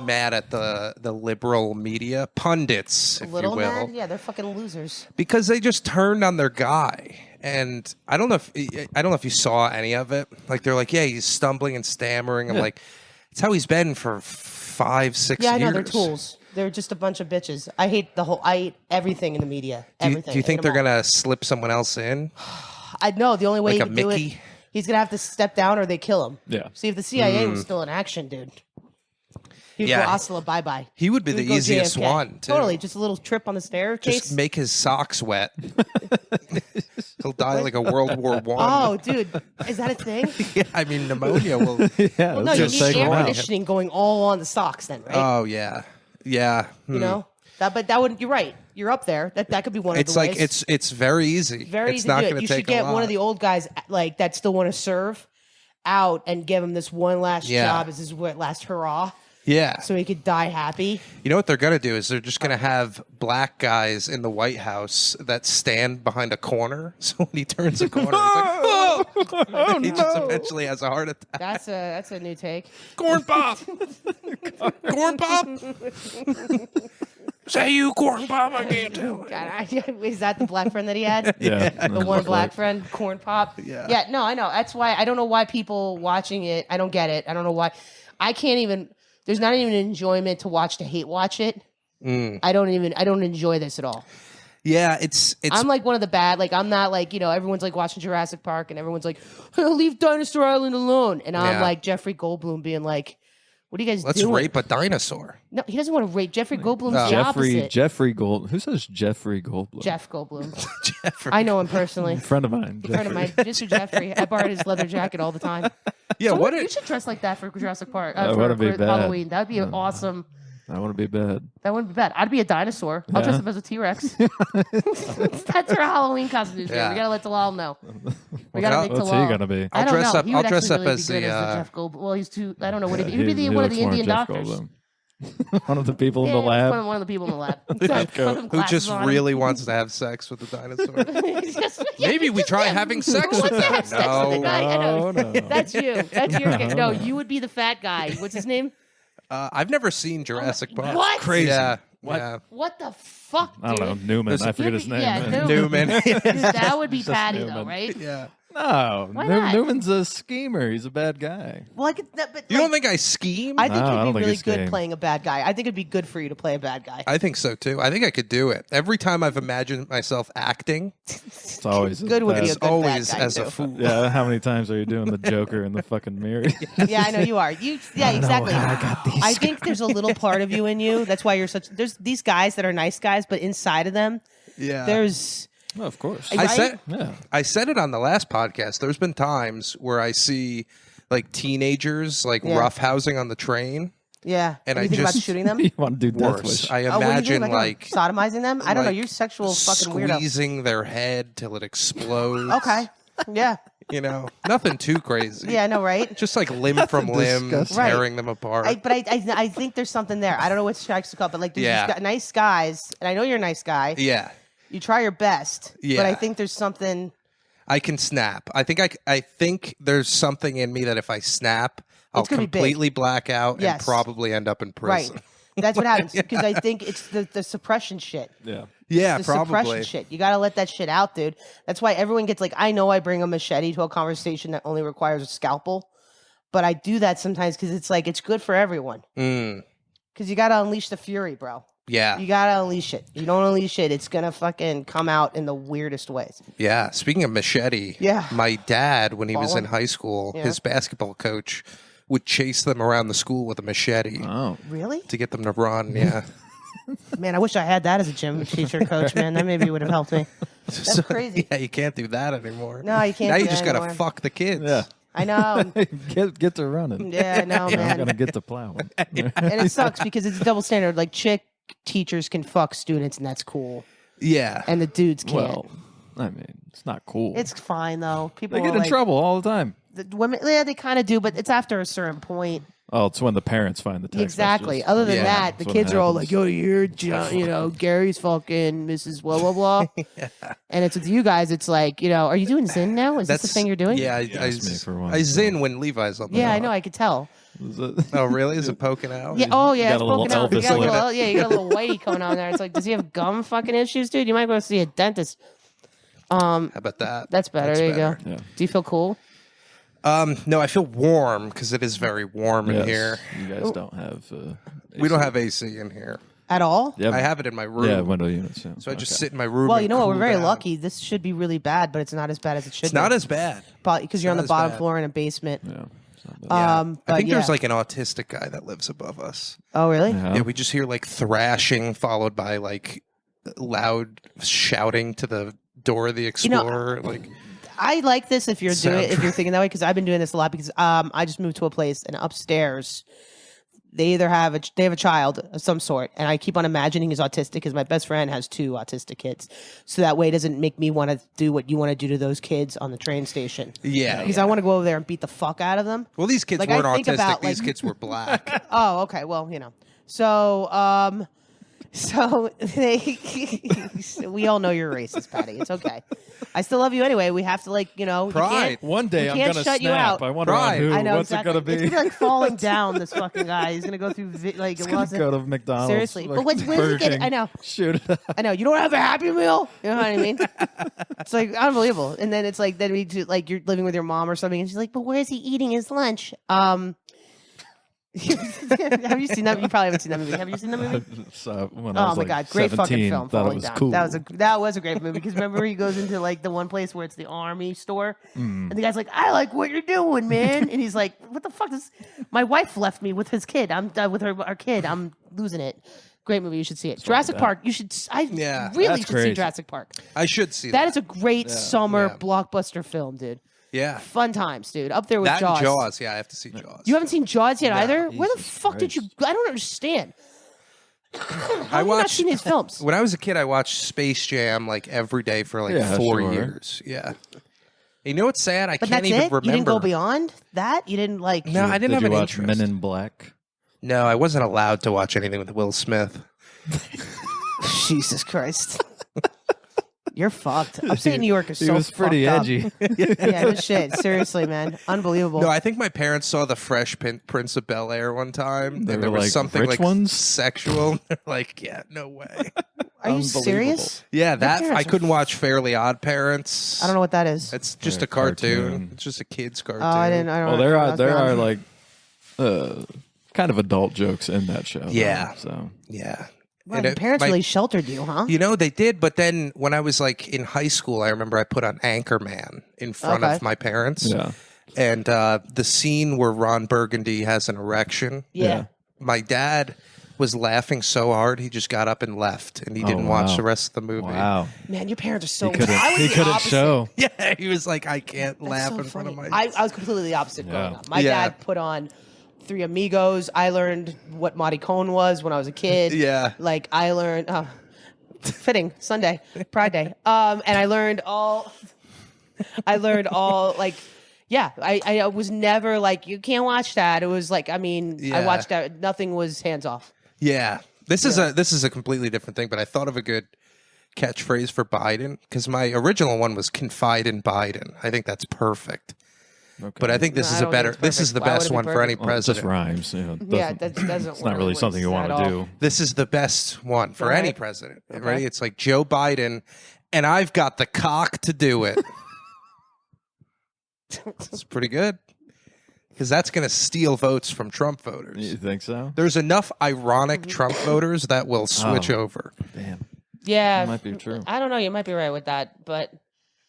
mad at the liberal media pundits, if you will. Mad? Yeah, they're fucking losers. Because they just turned on their guy. And I don't know if you saw any of it. Like they're like, yeah, he's stumbling and stammering. I'm like, it's how he's been for 5, 6 years. Yeah, I know, they're tools. They're just a bunch of bitches. I hate everything in the media. Everything. Do you think they're gonna slip someone else in? I know the only way Like he a could do Mickey? it, he's gonna have to step down or they kill him. Yeah. See, if the CIA was still in action, dude, he'd go hasta bye bye. He would be the easiest JFK. one, too. Totally, just a little trip on the staircase. Just make his socks wet. He'll die like a World War One. Oh, dude, is that a thing? Yeah, I mean pneumonia will. Yeah. Well, no, you need air conditioning going all on the socks, then, right? Oh yeah, yeah. You know but that wouldn't. You're right. You're up there. That could be one of the ways. It's very easy. Very it's easy not to do going it. to You take should get a lot. one of the old guys like that still want to serve out and give him this one last job as his last hurrah. Yeah. So he could die happy. You know what they're going to do is they're just going to have black guys in the White House that stand behind a corner. So when he turns a corner, he's like, oh! And he just eventually has a heart attack. That's a new take. Corn pop! Corn pop! Say you corn pop, I can't do it. God, is that the black friend that he had? Yeah. The one black friend, corn pop. Yeah. No, I know. That's why I don't know why people watching it. I don't get it. I don't know why. I can't even. There's not even an enjoyment to watch to hate watch it. I don't enjoy this at all. Yeah, it's. I'm like one of the bad. Like I'm not like everyone's like watching Jurassic Park and everyone's like leave Dinosaur Island alone, and I'm like Jeffrey Goldblum being like, what are you guys doing? Let's rape a dinosaur. No, he doesn't want to rape. Jeffrey Goldblum's the opposite. Jeffrey Gold. Who says Jeffrey Goldblum? Jeff Goldblum. Jeffrey. I know him personally. A friend of mine. A friend of mine, Mr. Jeffrey. I borrowed his leather jacket all the time. Yeah, you should dress like that for Jurassic Park. That For wouldn't be bad. Halloween. That would be awesome. I want to be bad. That wouldn't be bad. I'd be a dinosaur. I'll dress up as a T-Rex. That's our Halloween costumes. Yeah. We gotta let Talal know. We gotta make What's Talal. he gonna be? I don't know. He would I'll dress actually up really as be good the. as the Jeff Goldblum. Well, he's too. I don't know what he'd be the one of the Indian doctors. One of the people in the Yeah, lab. one of the people in the lab. Who just really wants to have sex with the dinosaur? Maybe we try having sex with them. No. That's you. That's your. No, you would be the fat guy. What's his name? I've never seen Jurassic Park. What? Crazy. Yeah. What? Yeah. What the fuck, dude? I don't know. Newman. I forget his name. Yeah, Newman. Dude, that would be Just Patty, Newman. though, right? Yeah. No. Why not? Newman's a schemer. He's a bad guy. Well, I could. But You don't think I scheme? I think No, I you'd don't be think really it's good game. playing a bad guy. I think it'd be good for you to play a bad guy. I think so too. I think I could do it. Every time I've imagined myself acting, It's always Good would be a it's good bad always guy, as too. a fool. Yeah. How many times are you doing the Joker in the fucking mirror? Yeah, I know you are. Yeah, exactly. how I got these I think there's a little part of you in you. That's why you're such. There's these guys that are nice guys, but inside of them, Yeah. there's. Well, of course. Right? I said it on the last podcast. There's been times where I see like teenagers like roughhousing on the train. Yeah. And you I think about just- shooting them? You want to do Death Worse. Wish? I Oh, what do you think imagine about doing? like sodomizing them. I don't know. like, You're a sexual fucking weirdo. squeezing their head till it explodes. Okay. Yeah. You know, nothing too crazy. Yeah, I know, right? Just like limb from limb, disgusting. tearing them apart. I think there's something there. I don't know what strikes the cup, but like there's these nice guys, and I know you're a nice guy. yeah. You try your best, Yeah. but I think there's something. I can snap. I think there's something in me that if I snap, I'll gonna be big. completely black out and Yes. probably end up in prison. Right. That's what happens because I think it's the suppression shit. Yeah. Yeah, The probably. suppression shit. You got to let that shit out, dude. That's why everyone gets like, I know I bring a machete to a conversation that only requires a scalpel, but I do that sometimes because it's like, it's good for everyone. Because you got to unleash the fury, bro. Yeah. You got to unleash it. You don't unleash it, it's going to fucking come out in the weirdest ways. Yeah. Speaking of machete, my dad, when he was in high school, his basketball coach would chase them around the school with a machete Oh. Really? to get them to run. Yeah. Man, I wish I had that as a gym teacher coach, man. That maybe would have helped me. That's crazy. Yeah, you can't do that anymore. No, you can't Now do you that just got to anymore. fuck the kids. Yeah. I know. Get to running. Yeah, I know, I'm man. gonna get to plowing. And it sucks because it's a double standard. Like, chick teachers can fuck students, and that's cool. Yeah. And the dudes can't. Well, I mean, it's not cool. It's fine, though. People They get are in like, trouble all the time. The women, yeah, they kind of do, but it's after a certain point. Oh, it's when the parents find the text Exactly. messages. Other than Yeah. that, the That's what kids are all like, happens. "Yo, you're Gary's fucking Mrs. Blah blah blah," and it's with you guys. It's like, are you doing Zin now? Is this the thing you're doing? Yeah, asked me for one, I so- zin when Levi's on the Yeah, I dog. know. I could tell. Is it- Oh, really? Is it poking out? Yeah. Oh, yeah. got It's a little poking out. You Elvis got a lip. little, yeah, you got a little whitey coming on there. It's like, does he have gum fucking issues, dude? You might go see a dentist. How about that? That's better. That's there better. you go. Yeah. Do you feel cool? No, I feel warm because it is very warm in Yes, here. You guys don't have. We don't have AC in here. At all? Yeah, I have it in my room. Yeah, window units. Yeah. So I just sit in my room. Well, and you know what? We're cool very down. lucky. This should be really bad, but it's not as bad as it should It's be. not as bad. Because you're on not the as bottom bad. floor in a basement. Yeah. it's not bad. Yeah. But I think there's yeah. like an autistic guy that lives above us. Oh, really? Yeah, we just hear like thrashing followed by like loud shouting to the door of the Explorer. like I like this if you're doing if Soundtrack. you're thinking that way, because I've been doing this a lot because I just moved to a place and upstairs they either have a child of some sort, and I keep on imagining he's autistic because my best friend has 2 autistic kids, so that way it doesn't make me want to do what you want to do to those kids on the train station. yeah. Because I want to go over there and beat the fuck out of them. Well, these kids Like, I weren't think autistic. about, These like- kids were black. Oh, okay. Well, so they we all know you're racist, Patty. It's okay. I still love you anyway. We have to you Pride. can't- One day We I'm can't gonna shut you snap. out. I wonder Right. on who. I know What's exactly. it gonna be? It's gonna be like falling down. This fucking guy. He's gonna go through It's gonna go to McDonald's. Seriously. But like where's he Burger getting? King, I know. Shoot it up. I know. You don't have a Happy Meal. You know what I mean? It's like unbelievable. And then it's like then we do like you're living with your mom or something, and she's like, "But where's he eating his lunch?" Have you seen that? You probably haven't seen that movie. Have you seen that movie? So when I Oh was my like god, great 17, fucking film. Thought it Falling was Down. cool. That was a great movie because remember he goes into like the one place where it's the army store, Mm. and the guy's like, "I like what you're doing, man," and he's like, "What the fuck is? My wife left me with his kid. I'm with our kid. I'm losing it." Great movie. You should see it. Jurassic that. Park. You should. Yeah, really that's should see crazy. Jurassic Park. I should see That is a great summer Yeah. blockbuster film, dude. yeah. Fun times, dude. Up there with That Jaws. and Jaws. Yeah, I have to see Jaws. You haven't seen Jaws yet either. Where the Jesus fuck did you? I don't understand. How have you not seen these films? When I was a kid, I watched Space Jam like every day for like Yeah, 4 sure. years. Yeah. You know what's sad? I But can't that's even it. remember. You didn't go beyond that. You didn't like. No, I didn't Did have you an watch interest. Men in Black? No, I wasn't allowed to watch anything with Will Smith. Jesus Christ. You're fucked. Upstate New York is He so was pretty fucked up. edgy. Yeah, no shit. Seriously, man. Unbelievable. No, I think my parents saw the Fresh Prince of Bel Air one time, They and there were was like, something "Rich like ones?" sexual. They're like, yeah, no way. Are you Unbelievable. serious? Yeah, that parents I are couldn't watch Fairly Odd Parents. I don't know what that is. It's just Yeah, a cartoon. cartoon. It's just a kid's cartoon. Oh, I didn't. I don't. Well, there I are was there wrong. are like kind of adult jokes in that show. though, Yeah. So Yeah. Wow, And your parents my- really sheltered you, huh? You know, they did, but then when I was like in high school, I remember I put on Anchorman in front Okay. of my parents. yeah. And the scene where Ron Burgundy has an erection, Yeah. my dad was laughing so hard he just got up and left, and he didn't watch wow. the rest of the movie. Wow. Man, your parents are so. He couldn't. I was He the couldn't opposite. show. Yeah, he was like, I can't That's laugh so in front of funny. my. I was completely the opposite growing Yeah. up. My Yeah. dad put on Three Amigos. I learned what Maricon was when I was a kid. Yeah. Like I learned fitting Sunday, Pride Day. And I learned all like yeah, I was never like you can't watch that. It was like I mean, I Yeah. watched that nothing was hands off. Yeah, this is a completely different thing, but I thought of a good catchphrase for Biden because my original one was "confide in Biden." I think that's perfect. Okay. But I think this No, is I a don't better. think it's This is the perfect. Why would best it be one for any perfect? Well, it just president. rhymes. You know, it Yeah, doesn't- that doesn't. it's not really something you want to do. This is the best one for Go any ahead. president. Okay. Ready? It's like Joe Biden, and I've got the cock to do it. It's pretty good because that's going to steal votes from Trump voters. You think so? There's enough ironic Trump voters that will switch Oh. over. Damn. Yeah, That might be true. I don't know. You might be right with that, but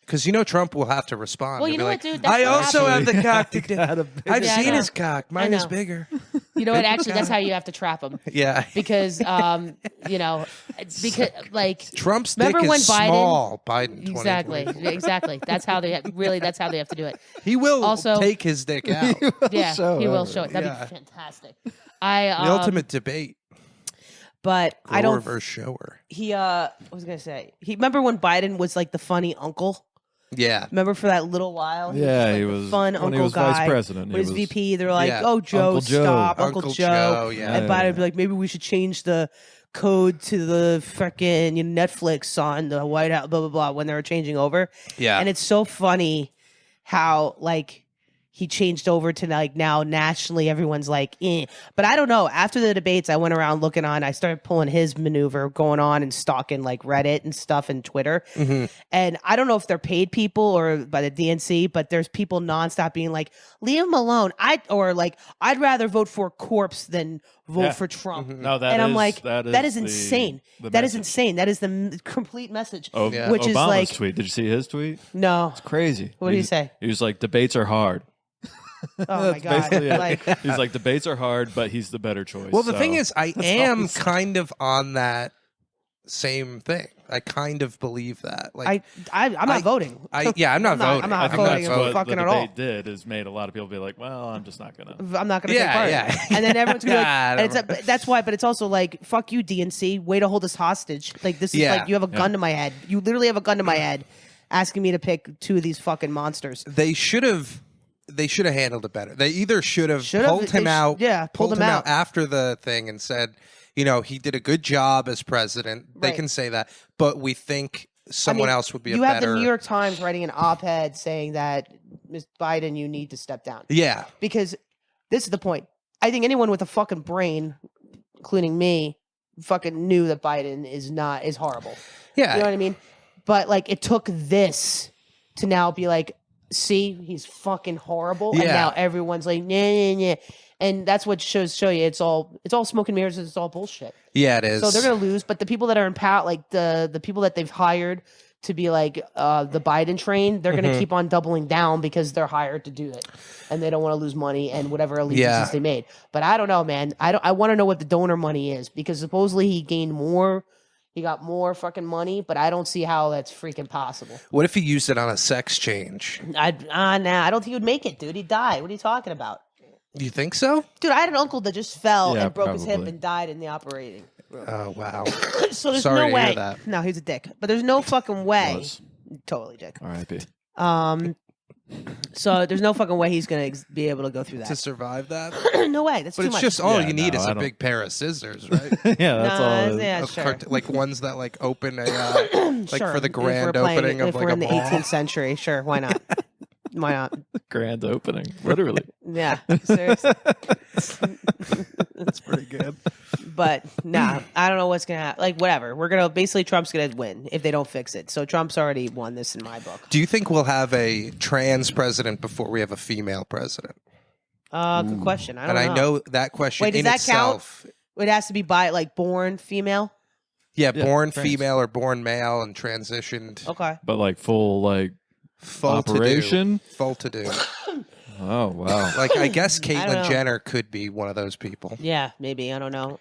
Because you know Trump will have to respond. Well, He'll you be know like, what, dude? That's I what also have happens. the cock to do. Got a big- I've Yeah, I seen know. his cock. Mine is know. bigger. you know what? Actually, that's how you have to trap them. Yeah. Because it's because like Trump's remember dick when is Biden small. Biden. exactly 2020. that's how they that's how they have to do it. He will Also- take his dick out. Yeah, show he will it. show it. That'd Yeah. be fantastic. I The ultimate debate. but I don't. Grower versus shower. He what was I gonna say? He remember when Biden was like the funny uncle. Yeah. Remember for that little while? Yeah, he was fun when uncle he was guy. vice president. When he was VP, they're like, Yeah. "Oh, Joe, Uncle Joe. stop, Uncle Joe, yeah. And Biden would be like, "Maybe we should change the code to the freaking Netflix on the White House." Blah blah blah. When they were changing over, Yeah. and it's so funny how like he changed over to like now nationally everyone's like, eh. But I don't know. After the debates, I went around looking on. I started pulling his maneuver going on and stalking like Reddit and stuff and Twitter. And I don't know if they're paid people or by the DNC, but there's people nonstop being like, leave him alone. I'd rather vote for corpse than vote for Trump. No, that And I'm is- like, that is the- insane. the That is message. insane. That is the complete message. Oh, Yeah. Which is Obama's like, tweet. Did you see his tweet? no. Crazy. What did he say? He was like, debates are hard. Oh my God. Basically it. Like, He's like, debates are hard, but he's the better choice. Well, the thing So- is, I am kind of on that same thing. I kind of believe that. Like, I'm not voting. I'm not voting. I'm not I think voting that's what fucking the at all. debate did is made a lot of people be like, well, I'm just not gonna. I'm not going to Yeah, take part. yeah. And then everyone's going to be God, like, and that's why, but it's also like, fuck you, DNC. Way to hold us hostage. Like, this is Yeah. like, you have a gun to my head. You literally have a gun to my head asking me to pick two of these fucking monsters. they should have handled it better. They either should have Should've- pulled him they sh- out, yeah, pulled him out. after the thing and said, you know, he did a good job as president. They Right. can say that, but we think someone else would be You a have better. the New York Times writing an op-ed saying that Ms. Biden, you need to step down. Yeah, Because this is the point. I think anyone with a fucking brain, including me, fucking knew that Biden is horrible. yeah. You know what I mean? But like it took this to now be like, see, he's fucking horrible. And Yeah. now everyone's like, nah. And that's what show you it's all smoke and mirrors, it's all bullshit. Yeah, it is. So they're gonna lose. But the people that are in power, like the people that they've hired to be like the Biden train, they're gonna keep on doubling down because they're hired to do it. And they don't want to lose money and whatever allegiances Yeah. they made. But I don't know, man. I want to know what the donor money is because supposedly he gained more. He got more fucking money, but I don't see how that's freaking possible. What if he used it on a sex change? Nah, I don't think he would make it, dude. He died. What are you talking about? You think so? Dude, I had an uncle that just fell Yeah, and broke his hip probably. and died in the operating. Oh wow. So there's Sorry no to way. hear that. No, he's a dick. But there's no fucking way. Was. Totally dick. R.I.P. So there's no fucking way he's gonna be able to go through To that. survive that? no way. That's But too it's much. just all Yeah, you need no, is I a don't- big pair of scissors, right? Yeah, that's No, all. it is. yeah, Of sure. like ones that like open a like Sure. for the If we're grand playing- opening of if like we're a in the mall. 18th century, sure, why not? Why not? Grand opening, literally. Yeah, seriously. That's pretty good. But nah, I don't know what's gonna happen. Like whatever, we're gonna basically Trump's gonna win if they don't fix it. So Trump's already won this in my book. Do you think we'll have a trans president before we have a female president? Good question. I don't And know. I know that question Wait, does in that itself. It has to be by like born female. Yeah, Yeah, born trans. female or born male and transitioned Okay. But like full like full operation? to do. Full to do. oh wow. Like I guess don't Caitlyn know. Jenner could be one of those people, Yeah, maybe. I don't know.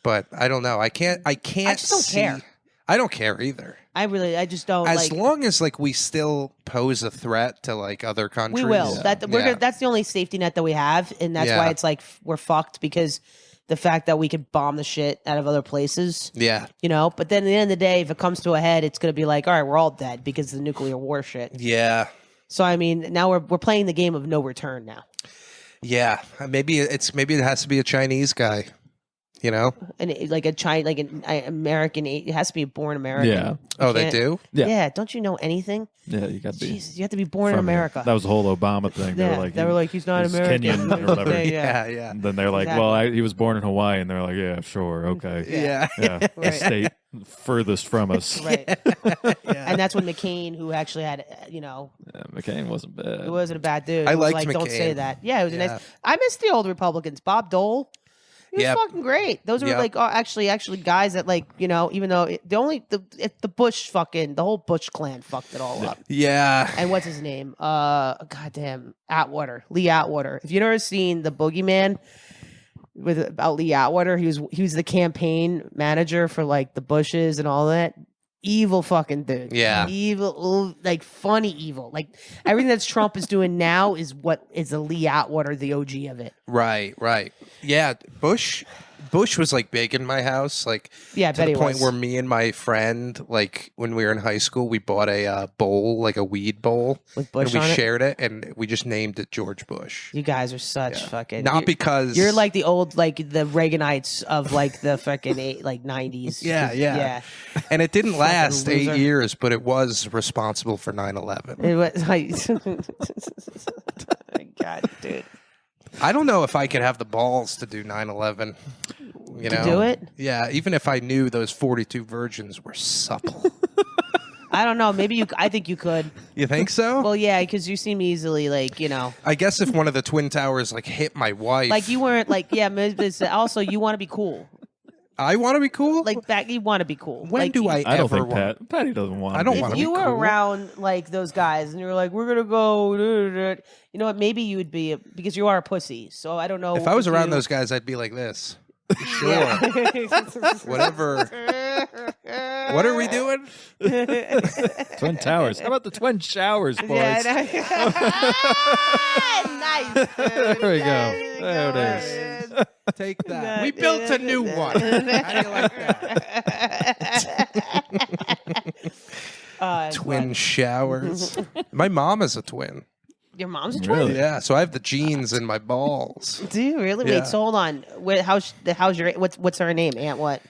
but I don't know. I can't. I just don't see- care. I don't care either. I just don't As like. long as like we still pose a threat to like other countries. We will. Yeah. That's the only safety net that we have, and that's Yeah. why it's like we're fucked because the fact that we could bomb the shit out of other places. Yeah. You know, but then at the end of the day, if it comes to a head, it's going to be like, all right, we're all dead because of the nuclear war shit. Yeah. So I mean, now we're playing the game of no return now, Yeah. Maybe it has to be a Chinese guy. You know? and like a China, like an American, it has to be a born American. Yeah. Oh, they can't- do? Yeah. Yeah. Don't you know anything? Yeah, you got to be. Jesus, you have to be born in from here. America. That was the whole Obama thing. Yeah, they were like, he's not American. Kenyan or whatever. Yeah. Yeah. And then they're like, Exactly. well, he was born in Hawaii, and they're like, yeah, sure, okay, Yeah. yeah, the Right. state furthest from us. Right. Yeah. And that's when McCain, who actually had, Yeah, McCain wasn't bad. he wasn't a bad dude. I He was liked like, don't say McCain. that. Yeah, it was a Yeah. nice. I miss the old Republicans. Bob Dole. He was Yep. fucking great. Those were Yep. like actually guys that like even though the Bush the whole Bush clan fucked it all up. Yeah. And what's his name? Goddamn Lee Atwater. If you've never seen The Boogeyman about Lee Atwater, he was the campaign manager for like the Bushes and all that. Evil fucking dude. Yeah. Evil, like funny evil. Like everything that Trump is doing now is what is a Lee Atwater, the OG of it. Right. Yeah. Bush. Bush was like big in my house, like Yeah, I to bet the he point was. where me and my friend, like when we were in high school, we bought a bowl, like a weed bowl, With Bush and we on it? shared it, and we just named it George Bush. You guys are such fucking. Not because You're like the old, like the Reaganites of like the fucking 90s. yeah. And it didn't last loser. 8 years, but it was responsible for 9/11. It was like, God, dude. I don't know if I could have the balls to do 9/11. You know, do it? Yeah, even if I knew those 42 virgins were supple. I don't know. Maybe you. I think you could. You think so? Well, yeah, because you seem easily like I guess if one of the twin towers like hit my wife, like you weren't like but also you want to be cool. I want to be cool. Like back, you want to be cool. When like, do I I don't ever think want? Patty doesn't want. I don't to wanna If be you were cool. around like those guys and you were like, we're gonna go, you know what? Maybe you would be because you are a pussy. So I don't know. If I was around you- those guys, I'd be like this. Sure, Yeah. whatever. What are we doing? Twin towers. How about the twin showers, boys? Yeah, nice. Dude. There we go. There There go, it is. man. Take that. We built a new one. How do you like that? Twin showers. My mom is a twin. Your mom's a twin. Really? Yeah, so I have the genes in my balls. Do you really? Yeah. Wait, so hold on. How's your what's her name? Aunt what?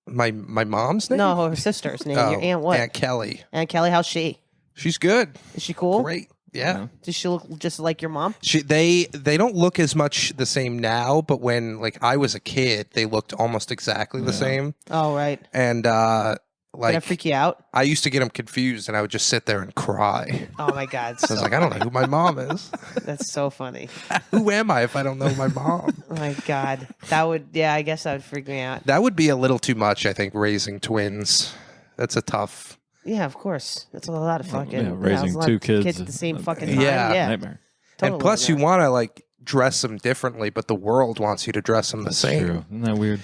My mom's name? No, her sister's name. Oh, Your aunt what? Aunt Kelly. Aunt Kelly. How's she? She's good. Is she cool? Great. Yeah. Does she look just like your mom? They don't look as much the same now, but when like I was a kid, they looked almost exactly the same. Oh, right. And Did that like freak you out? I used to get them confused, and I would just sit there and cry. Oh my God. So I was like, I don't know who my mom is. That's so funny. Who am I if I don't know my mom? Oh my God. That would, yeah, I guess that would freak me out. That would be a little too much, I think, raising twins. That's a tough. Yeah, of course. That's a lot of fucking. yeah, that's raising a lot two of kids at the same at fucking the time. Yeah. Yeah. Nightmare. Totally And plus, you nightmare. want to like dress them differently, but the world wants you to dress them the same. True. Isn't that weird?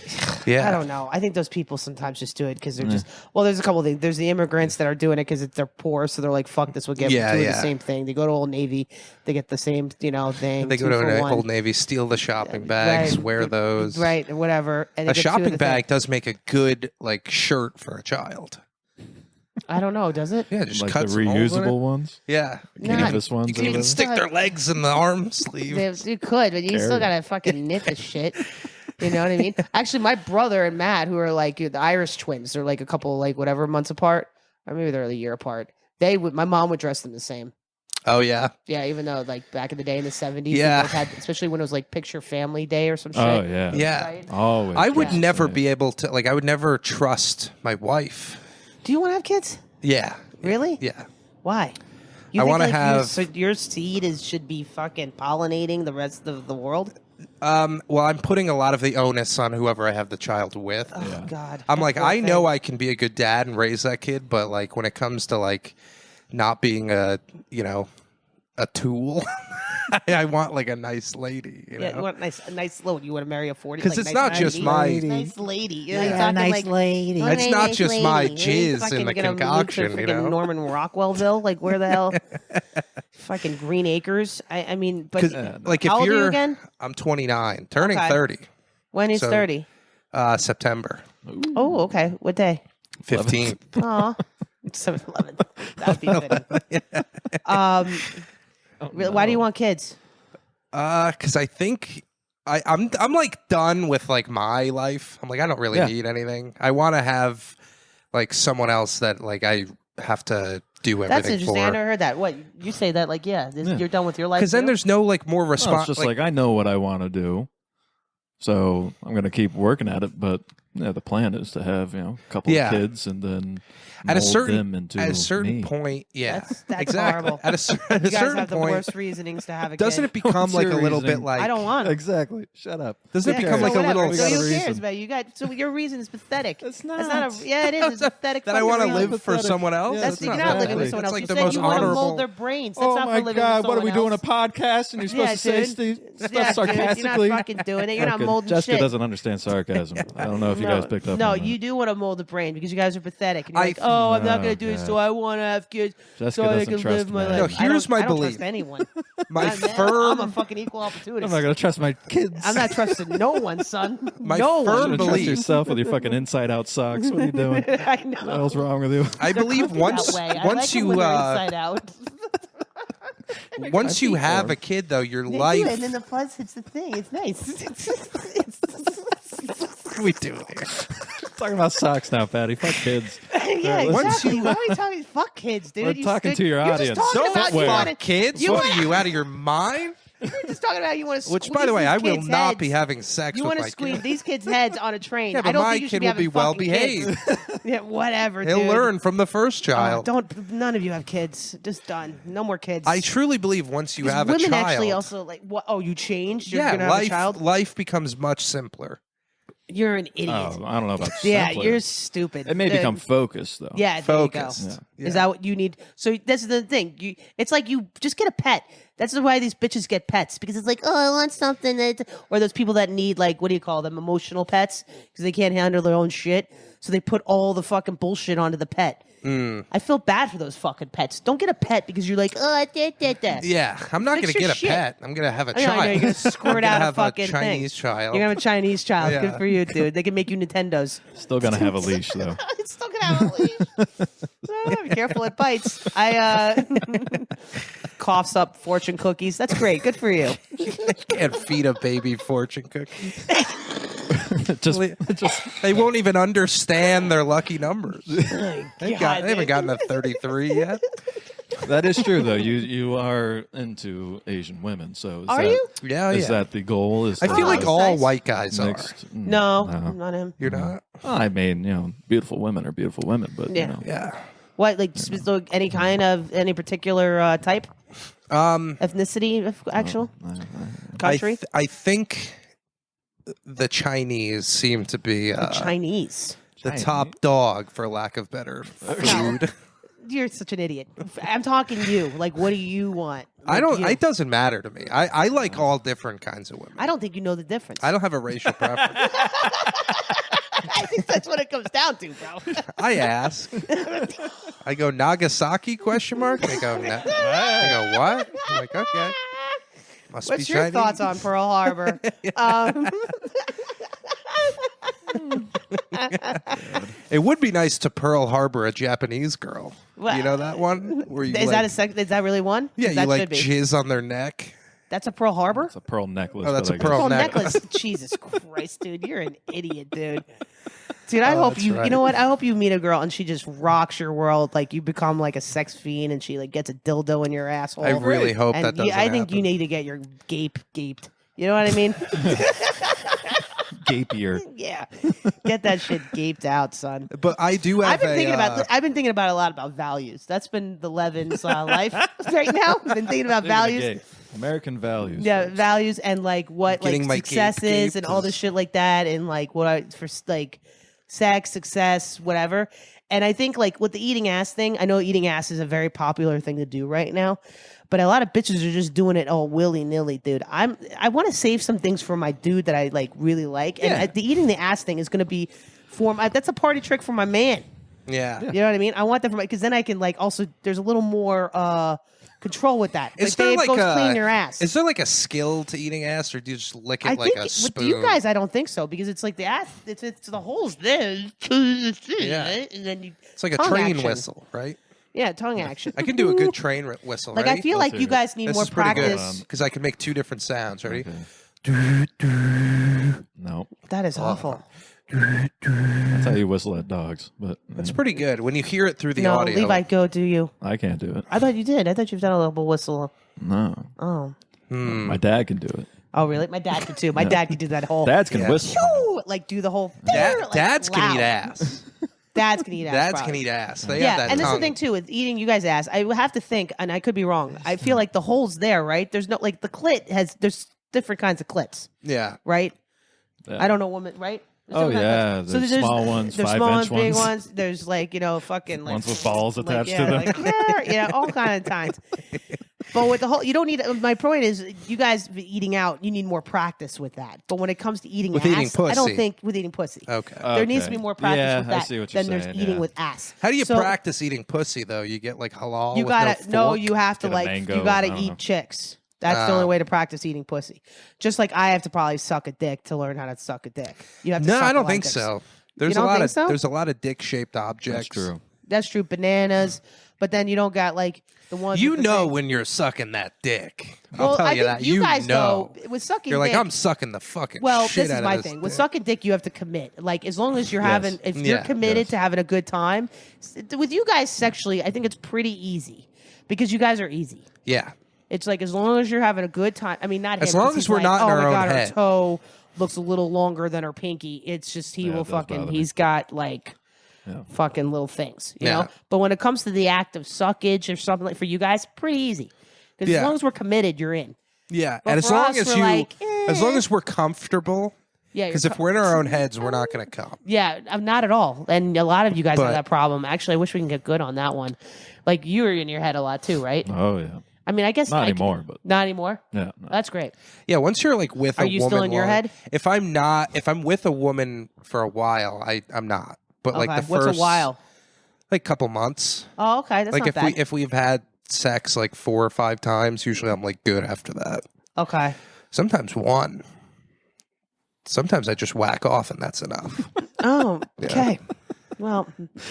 Yeah. I don't know. I think those people sometimes just do it because they're just. Well, there's a couple of things. There's the immigrants that are doing it because they're poor, so they're like, "Fuck this, we'll get Yeah, doing yeah. the same thing." They go to Old Navy, they get the same, thing. They go 2 to for an 1. Old Navy, steal the shopping bags, Right. wear those. right, whatever. And they A get 2 of shopping the bag thing. does make a good like shirt for a child. I don't know. Does it? Yeah, just Like cut the some holes in it. reusable ones? Yeah, Nah, Canvas ones? you can or even whatever? stick their legs in the arm sleeve. You could, but you still Carry. gotta fucking knit the shit. You know what I mean? Actually, my brother and Matt, who are like the Irish twins, they're like a couple like whatever months apart, or maybe they're a year apart. My mom would dress them the same. Oh yeah, Yeah, even though like back in the day in the 70s, Yeah. they had, especially when it was like picture family day or some shit. Oh, yeah. yeah. Right? Always. I would dressed never the same. be able to like. I would never trust my wife. Do you want to have kids? Yeah, Really? yeah. Why? You I think, wanna like, have- your seed should be fucking pollinating the rest of the world. Well, I'm putting a lot of the onus on whoever I have the child with. Oh God. I'm that like, poor I know thing. I can be a good dad and raise that kid, but like when it comes to like not being a tool, I want like a nice lady. You Yeah, know? you want a nice little. You want to marry a 40? 'Cause like, it's nice not just lady. my- nice lady. You know, you're talking like, lady. "Oh, It's not nice just my lady." jizz Fucking in the gonna move to concoction, you freaking know? Norman Rockwellville, like where the hell? Fucking Green Acres. I mean, but 'Cause, like if how old are you you're, again? I'm 29, turning Okay. 30, When he's so- 30? September Oh, okay. What day? 15th. Aw. 7-11. That'd be fitting. Why do you want kids? Because I think I'm like done with like my life. I'm like I don't really Yeah. need anything. I want to have like someone else that like I have to do everything That's interesting. I for. never heard that. What you say that like you're done with your life? Because then too? there's no like more Well, it's response. just like, I know what I want to do. So I'm going to keep working at it. But yeah, the plan is to have, a couple Yeah. of kids and then at a mold certain them into at a certain me. point, yeah, That's exactly. horrible. At a you guys certain have the point, worst reasonings to have a doesn't kid. it become What's like a your little bit reasoning? like? I don't want. Exactly. Shut up. Doesn't it become like so a whatever. little? So We got who a cares reason. about you guys? So your reason is pathetic. It's That's not. yeah, it is. It's pathetic. That I fucking want to reason. live for someone else. Yeah, That's that's you're not not living pathetic. with someone else. That's like You the said most you want to honorable. mold their brains. That's Oh not my for living God! with What are we someone doing? A else. podcast and you're supposed to say dude. stuff Yeah, dude, sarcastically? You're not fucking doing it. You're not Okay, molding Jessica shit. doesn't understand sarcasm. I don't know if you guys picked up. No, on that. you do want to mold the brain because you guys are pathetic. And you're like, oh, I'm not going to do this, so I want to have kids Jessica so I doesn't can trust live my men. life. No, here's my I don't belief. trust anyone. My I'm firm, a fucking equal opportunity. I'm not gonna trust my kids. I'm not trusting no one, son. My no firm one. You're gonna trust belief. yourself with your fucking inside-out socks. What are you doing? What I the know. hell's wrong with you? I believe once That way. I like once it you when they're inside out. once you feet have warm. a kid though, your They do it, life. and then the fuzz hits the thing. It's nice. What are we doing here? Talking about socks now, Patty. Fuck kids. Yeah, Once exactly. Why are we talking? Fuck kids, dude. We're You talking stick- to your you're audience. Just talking Don't about you fuck want to, Kids? You What wanna- are you out of your mind? You're just talking about you want to. Which, by the way, I will not be having sex You with want my to squeeze kid. these kids' heads on a train. Yeah, I but don't my think you should kid will having be well fucking kids. behaved. Yeah, whatever. He'll dude. learn from the first Oh, child. don't. None of you have kids. Just done. No more kids. I truly believe once you have a women child, actually also like what? Oh, you changed. You're yeah, gonna have a child. life becomes much simpler. You're an idiot. Oh, I don't know about yeah, simpler. you're stupid. It may The- become focused though. Yeah, Focused. there you go. Yeah. Is that what you need? So this is the thing. It's like you just get a pet. That's why these bitches get pets because it's like, oh, I want something that, or those people that need like, what do you call them, emotional pets because they can't handle their own shit. So they put all the fucking bullshit onto the pet. I feel bad for those fucking pets. Don't get a pet because you're like, oh, Yeah, I'm not going Fix to your get a shit. pet. I'm going to have a I know, child. you're gonna squirt I'm gonna out a have fucking a Chinese thing. child. You're gonna have a Chinese child. Yeah. Good for you, dude. They can make you Nintendos. Still gonna have a leash though. It's still gonna have a leash. Be careful, it bites. I coughs up fortune cookies. That's great. Good for you. Can't feed a baby fortune cookie. just They won't even understand their lucky numbers. God, They haven't gotten to 33 yet. that is true though. You are into Asian women, so is Are that, you? Yeah, Is that the goal? Is I feel to like that's all nice. white guys are. mixed? No, not him. You're not? I mean, beautiful women are beautiful women, but Yeah. Yeah. What, like any kind of any particular type, ethnicity, actual country? I think the Chinese seem to be Chinese. the top dog, for lack of better food. You're such an idiot. I'm talking to you. Like, what do you want? I Like, don't. you. It doesn't matter to me. I like all different kinds of women. I don't think you know the difference. I don't have a racial preference. I think that's what it comes down to, bro. I ask. I go Nagasaki ? Question mark. They go. I go what? I'm like okay. Must What's be your Chinese. thoughts on Pearl Harbor? It would be nice to Pearl Harbor a Japanese girl. Well, you know that one where you is like, is that really one? yeah, that you like should be. jizz on their neck. That's a Pearl Harbor? it's a pearl necklace. Oh, that's but a I guess- pearl Pearl necklace. necklace. Jesus Christ, dude. You're an idiot, dude. Dude, I hope that's you right. you know what? I hope you meet a girl and she just rocks your world. Like you become like a sex fiend and she like gets a dildo in your asshole. I really hope and that doesn't I think you happen. need to get your gaped. You know what I mean? gapier. Yeah. Get that shit gaped out, son. But I do have I've been thinking a, I've been thinking about a lot about values. That's been the Levin's life right now. I've been thinking about values. Gay. American values. Yeah, folks. values and like what Getting like my success gape is and all this shit like that and like what I for like sex, success, whatever. And I think like with the eating ass thing, I know eating ass is a very popular thing to do right now, but a lot of bitches are just doing it all willy nilly, dude. I want to save some things for my dude that I like really like, and Yeah. the eating the ass thing is going to be for my. That's a party trick for my man. yeah. You know what I mean? I want that for my because then I can like also there's a little more control with that. Is like, there babe, like go a clean your ass. Is there like a skill to eating ass, or do you just lick it I like think a with spoon? you guys, I don't think so because it's like the ass. It's the holes there, Yeah. right? And then you. It's like a tongue train action. whistle, right? Yeah, tongue action. I can do a good train whistle. Like ready? I feel like Let's you hear it. guys need This more is pretty practice. because I can make two different sounds. Ready? Okay. No, That is awful. that's how you whistle at dogs. But It's pretty good when you hear it through the No, audio. Levi, go do you? I can't do it. I thought you did. I thought you've done a little whistle. No, Oh, my dad can do it. oh, really? My dad could too. My dad could do that whole. Dads can Yeah. whistle. Pew! Like do the whole. like, Dads can loud. eat ass. Dads can eat ass. Dads probably. can eat ass. They Yeah, have that and this is tongue. the thing too with eating you guys' ass. I would have to think, and I could be wrong. I feel like the hole's there, right? There's no like the clit has. There's different kinds of clits, Yeah. right? Yeah. I don't know women, right? There's Oh, different kinds yeah, of clits. there's small ones, There's 5-inch small ones, big ones. ones. There's like fucking like Ones with balls like, attached yeah, to them. like, all kind of times. But with the whole, you don't need. My point is, you guys eating out, you need more practice with that. But when it comes to eating With ass, eating pussy. I don't think with eating pussy. Okay. There needs to be more practice Yeah, with I that see what you're than there's saying, eating yeah. with ass. How do you So practice eating pussy though? You get like halal. You with gotta no, fork? you have to Get a like mango, you I gotta don't eat know. chicks. That's the only way to practice eating pussy. Just like I have to probably suck a dick to learn how to suck a dick. You have to. No, suck I a don't lot of think dicks. so. There's don't a lot think of so? there's a lot of dick-shaped objects. That's true. That's true. Bananas, but then you don't got like the ones. You with the know thing. when you're sucking that dick. Well, I'll tell I you think that. you guys know. though with sucking. You're like, dick, I'm sucking the fucking Well, shit this out is of my this thing. With dick. sucking dick, you have to commit. Like, as long as you're having, if you're Yeah. committed to having a good time, with you guys sexually, I think it's pretty easy because you guys are easy. Yeah. It's like as long as you're having a good time. I mean, not As him, 'cause long as he's we're like, not in oh our my own God, head." her toe looks a little longer than her pinky. It's just he Yeah, will it does fucking. bother me. He's got like. Yeah. Fucking little things, you Yeah. know. But when it comes to the act of suckage or something like for you guys, pretty easy. Because Yeah. as long as we're committed, you're in. Yeah. But And as for long us, as we're you like, as long as we're comfortable, Yeah, because if we're in our own heads, we're not gonna come. Yeah, not at all. And a lot of you guys But- have that problem. Actually, I wish we can get good on that one. Like you were in your head a lot too, right? Oh yeah. I mean, I guess Not anymore, but not anymore. yeah. No. That's great. Yeah, once you're like with Are a you woman, still in your long- head? If I'm with a woman for a while, I'm not. But like Okay. the first What's a while? like couple months. Oh, okay. That's Like not if bad. we've had sex like 4 or 5 times, usually I'm like good after that. Okay. Sometimes one. Sometimes I just whack off and that's enough. Oh, okay. Well,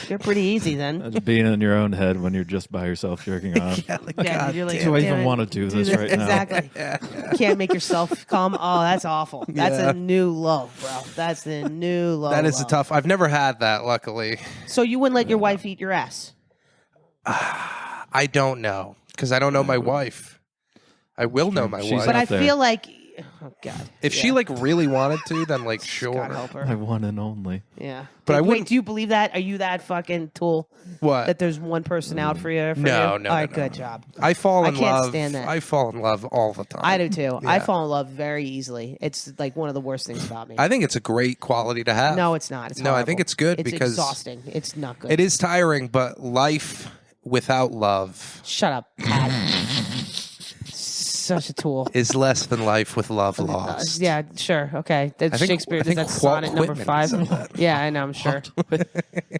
you're pretty easy then. That's being in your own head when you're just by yourself jerking off. yeah, like, Yeah, God you're like, damn Do I it. damn even it. want to do this right now? Exactly. You can't make yourself calm. Oh, that's awful. That's Yeah. a new low, bro. That's the new low. That is a low. tough. I've never had that, luckily. So you wouldn't let your wife eat your ass? I don't know because I don't know my wife. I will know my She's wife. But out I there. feel like, oh God. If she Yeah. like really wanted to, then like God sure. help her. My one and only. Yeah. But I Wait, wouldn't- do you believe that? Are you that fucking tool What? that there's one person out for you? No, you? no, All right, no, good no. job. I fall I in can't love. stand that. I fall in love all the time. I do too. I Yeah. fall in love very easily. It's like one of the worst things about me. I think it's a great quality to have. No, it's not. It's No, I horrible. think it's good it's because exhausting. It's not good. it is tiring, but life without love Shut up, Pat. Such a tool. is less than life with love lost. Yeah, sure. Okay. That's I think- Shakespeare. I think That's Walt sonnet number Whitman 5. said that. Yeah, I know, I'm sure.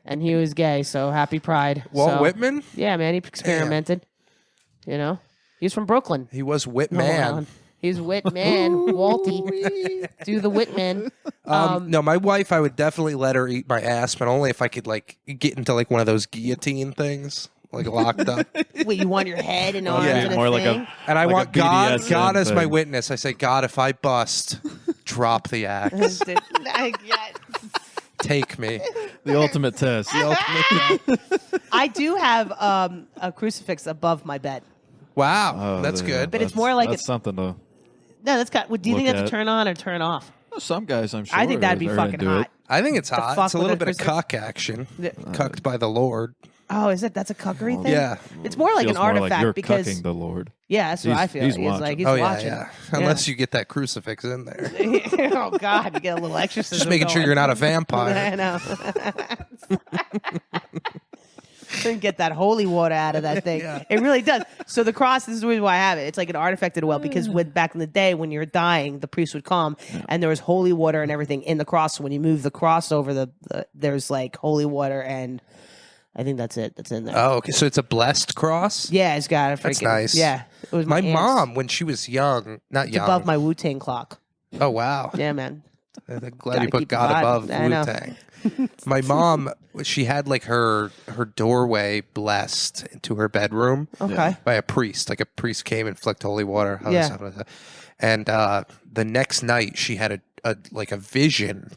And he was gay, so happy pride. Walt So- Whitman? Yeah, man, he experimented. You know? He's from Brooklyn. He was Long Whitman. Island. He's Whitman, Walty. Do the Whitman. No, my wife, I would definitely let her eat my ass, but only if I could like get into like one of those guillotine things, like locked up. Wait, you want your head and arms Yeah. and a More like thing? a And I Like want a God BDSM as my thing. witness. I say, God, if I bust, drop the axe. Take me. the ultimate test. I do have a crucifix above my bed. Wow, Oh, that's there- good. But it's more like that's something to. No, that's got. Do you think Look that's at. to turn on or turn off? Some guys, I'm sure. I think that'd be are fucking into hot. It. I think it's hot. fuck It's a with little a bit of crucifix? cuck action. Cucked by the Lord. Oh, is that's a cuckery thing? Yeah. It's more like Feels an more artifact like you're because cucking the Lord. yeah, that's what He's- I feel. he's He's watching. like he's Oh, yeah, watching. yeah. Unless you get that crucifix in there. Oh God, you get a little exorcism. Just making sure going. you're not a vampire. I know. Couldn't get that holy water out of that thing. Yeah. It really does. So the cross, this is the reason why I have it. It's like an artifact as well because back in the day when you were dying, the priest would come and there was holy water and everything in the cross. So when you move the cross over, there's like holy water and I think that's it. That's in there. Oh, okay. So it's a blessed cross? Yeah, it's got a freaking. That's nice. Yeah, it was My aunt's. mom, when she was young, not It's young. above my Wu-Tang clock. Oh, wow. Yeah, man. I'm glad Gotta you put keep the God vibe. above I know. Wu-Tang. My mom, she had like her doorway blessed into her bedroom Okay. by a priest. Like a priest came and flicked holy water. Yeah. And the next night she had a vision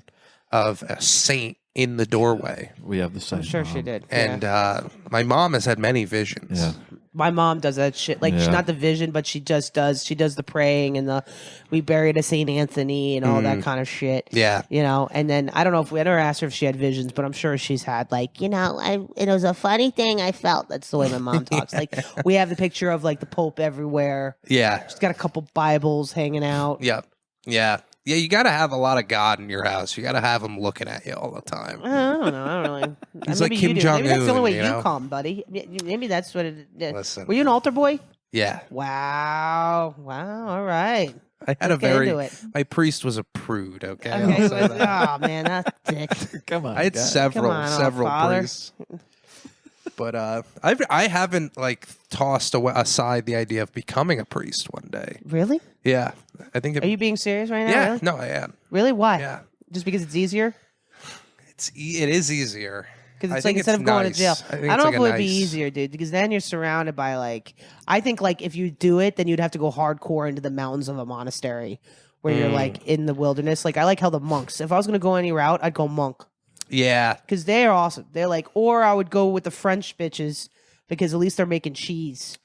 of a saint in the doorway. We have the same. I'm sure she mom. did. And yeah. my mom has had many visions. Yeah. My mom does that shit. Like she's Yeah. not the vision, but she does the praying and we buried a Saint Anthony and all that kind of shit. Yeah. You know, and then I don't know if we ever asked her if she had visions, but I'm sure she's had like, you know, it was a funny thing I felt. That's the way my mom talks. Like we have the picture of like the Pope everywhere. Yeah. She's got a couple Bibles hanging out. Yep. Yeah. Yeah, you got to have a lot of God in your house. You got to have him looking at you all the time. I don't know. I don't really. He's maybe like Kim you do. Maybe that's the only Jong-un, way you you know? come, buddy. Maybe that's what it is. Listen. Were you an altar boy? Yeah. Wow. All right. I had Look into it. my priest was a prude, okay? Okay. I'll say that. Oh man, that's dick. Come on, I had guys. several Come on, Father. priests. But I haven't like tossed aside the idea of becoming a priest one day. Really? Yeah. I think Are you being serious right now? Yeah, Really? no, I am. Really? Why? Yeah. Just because it's easier? It is easier. Because I it's like think instead it's of going nice. to jail, I think I don't it's know like if a it would be nice- easier, dude. Because then you're surrounded by like, I think like if you do it, then you'd have to go hardcore into the mountains of a monastery where you're like in the wilderness. Like I like how the monks. If I was gonna go any route, I'd go monk Yeah. because they're awesome. They're like, or I would go with the French bitches because at least they're making cheese,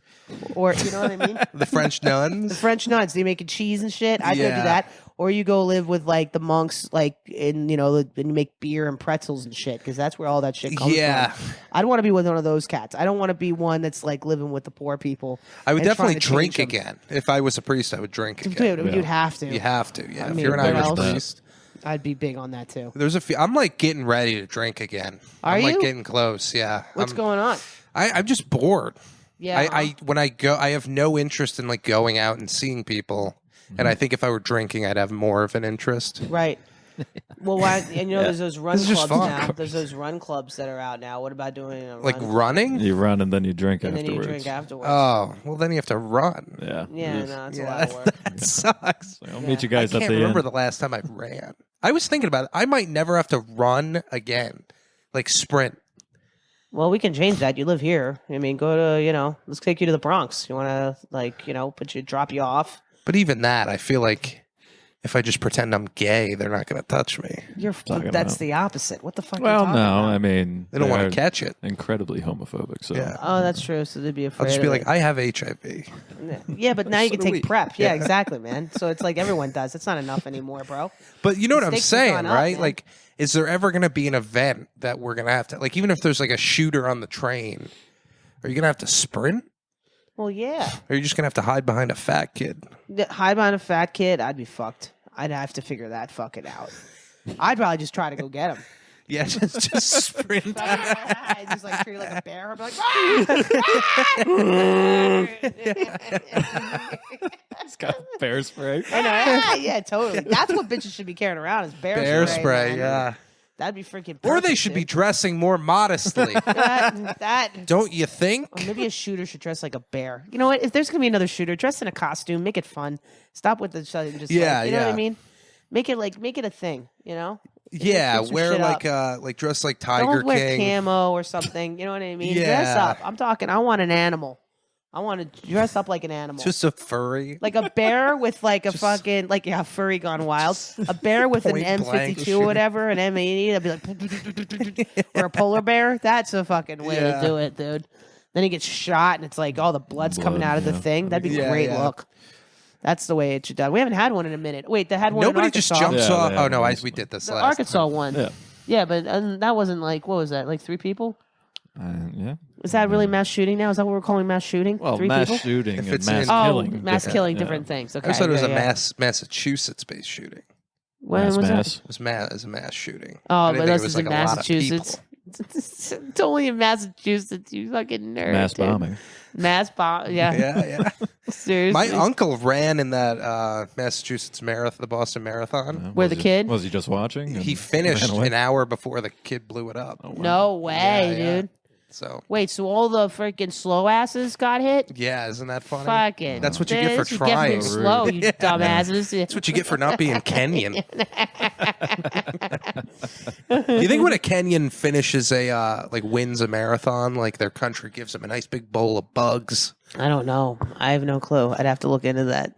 or you know what I mean. The French The nuns. French nuns, they making cheese and shit. I'd go do Yeah. that. Or you go live with like the monks, like and you make beer and pretzels and shit, because that's where all that shit comes Yeah. from. I don't want to be with one of those cats. I don't want to be one that's like living with the poor people. I would and trying definitely to drink change them. again. If I was a priest, I would drink again. Dude, you'd have to. You have to. Yeah. I If mean, you're an what Irish else? priest. I'd be big on that too. There's a few. I'm like getting ready to drink again. Are I'm like you? getting close. Yeah. What's going on? I'm just bored. Yeah. I when I go, I have no interest in like going out and seeing people. And I think if I were drinking, I'd have more of an interest. Right. Well, why? And there's those run This is just clubs fun. now. There's those run clubs that are out now. What about doing a run? Like running? You run and then you drink and then afterwards. you drink afterwards. Oh, well, then you have to run. Yeah. yeah, Yes. no, it's a Yeah, lot of work. that sucks. So I'll meet you I guys at can't the remember end. the last time I ran. I was thinking about it. I might never have to run again, like sprint. Well, we can change that. You live here. I mean, go to, let's take you to the Bronx. You want to, drop you off? But even that, I feel like if I just pretend I'm gay, they're not going to touch me. Talking That's about- the opposite. What the fuck Well, are you talking no, about? I mean They don't want they're to catch it. incredibly homophobic. So Yeah. Oh, that's true. So they'd be afraid I'll just be of like, it. I have HIV. Yeah, but now you So can do we. take PrEP. Yeah, exactly, man. So it's like everyone does. It's not enough anymore, bro. But you know what I'm Stakes have saying, gone up, right? man. Like, is there ever going to be an event that we're going to have to, like, even if there's like a shooter on the train, are you going to have to sprint? Well, yeah. Or are you just going to have to hide behind a fat kid? Hide behind a fat kid, I'd be fucked. I'd have to figure that fucking out. I'd probably just try to go get him. Yeah, just sprint. I just like treat it like a bear. I'd be like, it's got bear spray. I know. Yeah, totally. That's what bitches should be carrying around is bear Spray, man. yeah. That'd be freaking perfect, Or they should be dude. dressing more modestly. that. Don't you think? Or maybe a shooter should dress like a bear. You know what? If there's gonna be another shooter, dress in a costume. Make it fun. Stop with the just Yeah, you know what I yeah. mean. Make it a thing. You know. Yeah, Fix some wear shit up. like dress like Tiger Don't wear King. camo or something. You know what I mean? Dress Yeah. up. I'm talking. I want an animal. I want to dress up like an animal. Just a furry. like a bear with like a fucking furry gone wild. A bear with an Point blank M52 shooting. or whatever, an M80. I'd be like, or a polar bear. That's a fucking way Yeah. to do it, dude. Then he gets shot and it's like all the blood's coming Blood, out of the yeah. thing. That'd be Yeah, great yeah. look. That's the way it should done. We haven't had one in a minute. Wait, they had one. Nobody in just Arkansas. jumps Yeah, off. they Oh have no, one. we did this The last Arkansas time. one. Yeah. Yeah, but that wasn't like what was that? Like 3 people? Yeah. Is that really mass shooting now? Is that what we're calling mass shooting? Well, 3 mass people? shooting If and it's mass in- Oh, killing. mass killing, yeah. different things. Okay, I thought it was yeah, a yeah. Massachusetts based shooting. When Mass, was mass. It was a mass shooting. Oh, I but didn't think this it was is in like a lot of people. Massachusetts. It's only in Massachusetts, you fucking nerd. Mass dude. bombing. Mass bomb. Yeah. Yeah, yeah. Seriously. My uncle ran in that Massachusetts marathon, the Boston Marathon. Where Was the kid? Was he just watching? He and finished ran away? an hour before the kid blew it up. No way, Yeah, yeah. dude. So Wait, so all the freaking slow asses got hit? yeah, isn't that funny? Fucking. That's what you get for That's what you get trying. being slow, you Yeah. dumbasses. That's what you get for not being Kenyan. You think when a Kenyan finishes wins a marathon, like their country gives them a nice big bowl of bugs? I don't know. I have no clue. I'd have to look into that.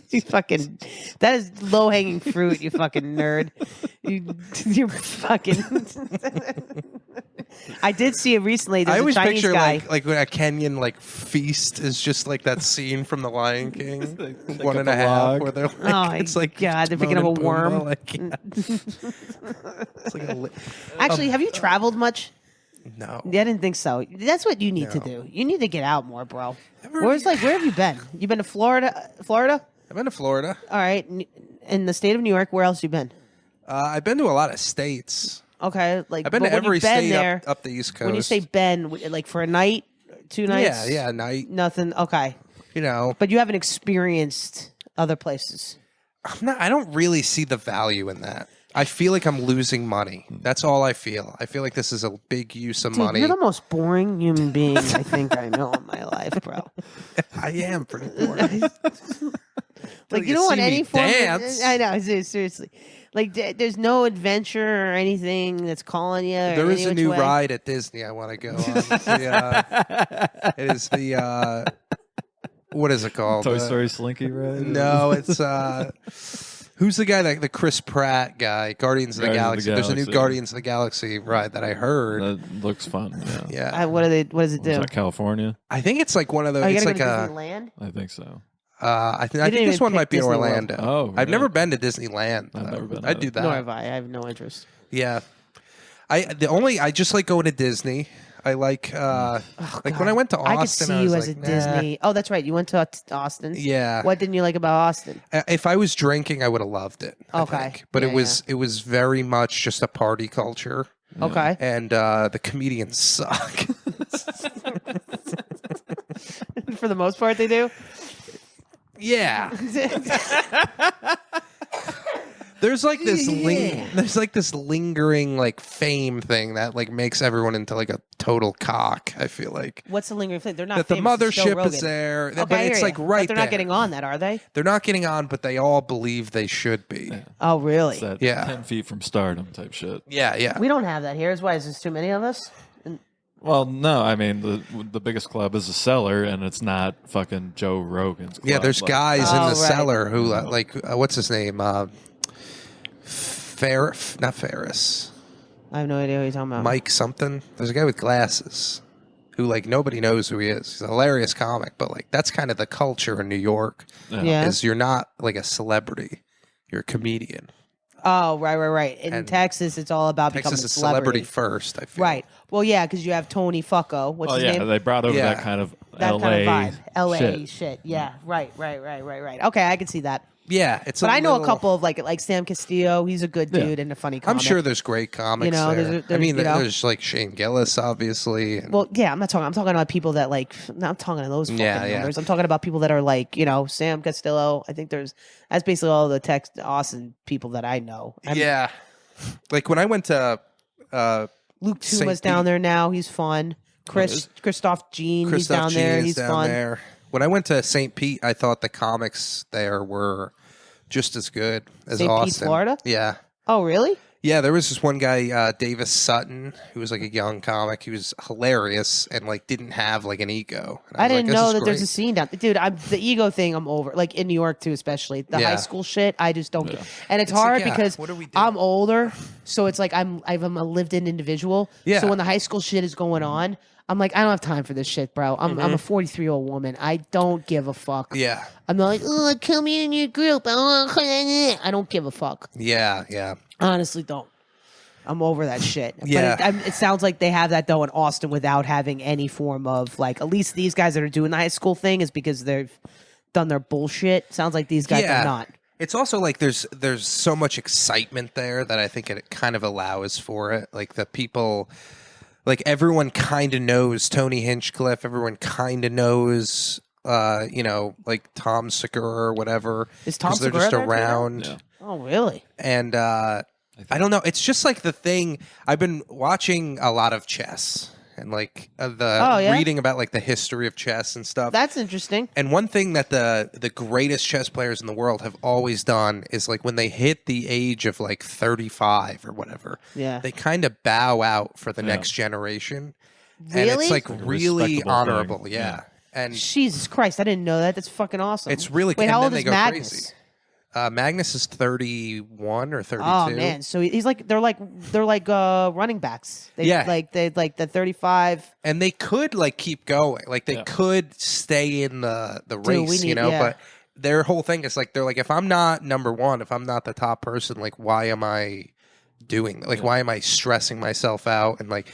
You fucking. That is low hanging fruit. You fucking nerd. You're fucking. I did see it recently. There's I always a Chinese picture guy. like when a Kenyan feast is just like that scene from The Lion King, Pick one up and a a half, log. where they're like, Oh my it's like God, they're picking Timon up a and worm. Pumbaa, like, yeah. It's like Actually, have you traveled much? no. Yeah, I didn't think so. That's what you need to No. do. You need to get out more, bro. Ever- Where have you been? You been to Florida? Florida? I've been to Florida. All right. In the state of New York, where else you been? I've been to a lot of states. Okay, like I've been but to when every you've been state there, up the East Coast. when you say been, like for a night, 2 nights? yeah, night. Nothing. Okay. You know, But you haven't experienced other places. I don't really see the value in that. I feel like I'm losing money. That's all I feel. I feel like this is a big use of money. You're the most boring human being I think I know in my life, bro. I am pretty boring. Like, you don't want any form dance. of... I know, seriously. Like, there's no adventure or anything that's calling you. There is a new ride at Disney I want to go on. It is the what is it called? Toy Story Slinky ride? No, it's who's the guy the Chris Pratt guy? Guardians of the Galaxy. There's a new Guardians of the Galaxy ride that I heard. That looks fun. Yeah. What does it do? Is that California? I think it's like one of those. Oh, you it's gotta like go to a. Disneyland? I think so. I think this one might be in Orlando. Oh, I've never been to Disneyland. I've never been. I'd do that. Nor have I. I have no interest. Yeah. I just like going to Disney. I like when I went to Austin. I could see you as a Disney. Oh, that's right. You went to Austin. Yeah. What didn't you like about Austin? If I was drinking, I would have loved it. Okay. I think. But it was very much just a party culture. Okay. And the comedians suck. For the most part, they do. Yeah. There's like this lingering like fame thing that like makes everyone into like a total cock. I feel like. What's the lingering thing? They're not that the famous. mothership is there, Okay, but it's like right But they're there. not getting on that, are they? They're not getting on, but they all believe they should be. Yeah. Oh, really? It's that Yeah. 10 feet from stardom type shit. Yeah. We don't have that here. Why is there too many of us? Well, no, I mean the biggest club is a cellar, and it's not fucking Joe Rogan's club. Yeah, there's Like, guys in the right. cellar who what's his name? Not Ferris. I have no idea what you're talking about. Mike something. There's a guy with glasses who like nobody knows who he is. He's a hilarious comic, but like that's kind of the culture in New York. Yeah. Is you're not like a celebrity, you're a comedian. Oh, right. In And Texas, it's all about Texas becoming is a celebrity first. I feel. Right. Well, yeah, because you have Tony Fucko. What's Oh his yeah, name? they brought over Yeah. that kind of That LA kind of vibe. LA shit. Yeah. Right. Okay, I can see that. Yeah, it's. But I know a couple of like Sam Castillo. He's a good dude and a funny comic. I'm sure there's great comics. You know, there. there's- I mean, you know. there's like Shane Gillis, obviously. And Well, yeah, I'm talking about people that like. Not talking to those fucking Yeah. numbers. I'm talking about people that are like, Sam Castillo. I think that's basically all the Austin people that I know. yeah, like when I went to Luke St. Tuma's down there now. He's fun. Christoph Jean. He's Christoph down Jean there. is He's down fun. there. When I went to St. Pete, I thought the comics there were just as good as St. Pete, Austin. Florida? Yeah. Oh, really? Yeah, there was this one guy, Davis Sutton, who was like a young comic. He was hilarious and like didn't have like an ego. And I was didn't like, know this that is there's a great. scene down. Dude, the ego thing. I'm over. Like in New York too, especially the high Yeah. school shit. I just don't get. And it's It's like, hard yeah, because what are we doing? I'm older, so it's like I'm a lived-in individual. Yeah. So when the high school shit is going on, I'm like, I don't have time for this shit, bro. I'm a 43-year-old woman. I don't give a fuck. Yeah. I'm not like, oh, come in your group. I don't give a fuck. Yeah. Honestly, don't. I'm over that shit. Yeah. But it sounds like they have that though in Austin without having any form of like. At least these guys that are doing the high school thing is because they've done their bullshit. Sounds like these guys are not. It's also like there's so much excitement there that I think it kind of allows for it. Like the people, like everyone kind of knows Tony Hinchcliffe. Everyone kind of knows, like Tom Segura or whatever. Is Tom 'cause they're Segura just there too now? around. Yeah. Oh, really? And I don't know. It's just like the thing. I've been watching a lot of chess and like reading about like the history of chess and stuff. That's interesting. And one thing that the greatest chess players in the world have always done is like when they hit the age of like 35 or whatever, Yeah. they kind of bow out for the next generation. And Really? it's like Like a really respectable honorable. thing. Yeah. And Jesus Christ, I didn't know that. That's fucking awesome. it's really Wait, and how then old they is go Magnus? crazy. Magnus is 31 or 32. Oh man, so he's like they're like running backs. They the 35. And they could like keep going. Like they could stay in the race, but their whole thing is like they're like, if I'm not number one, if I'm not the top person, like why am I doing that? Like why am I stressing myself out? And like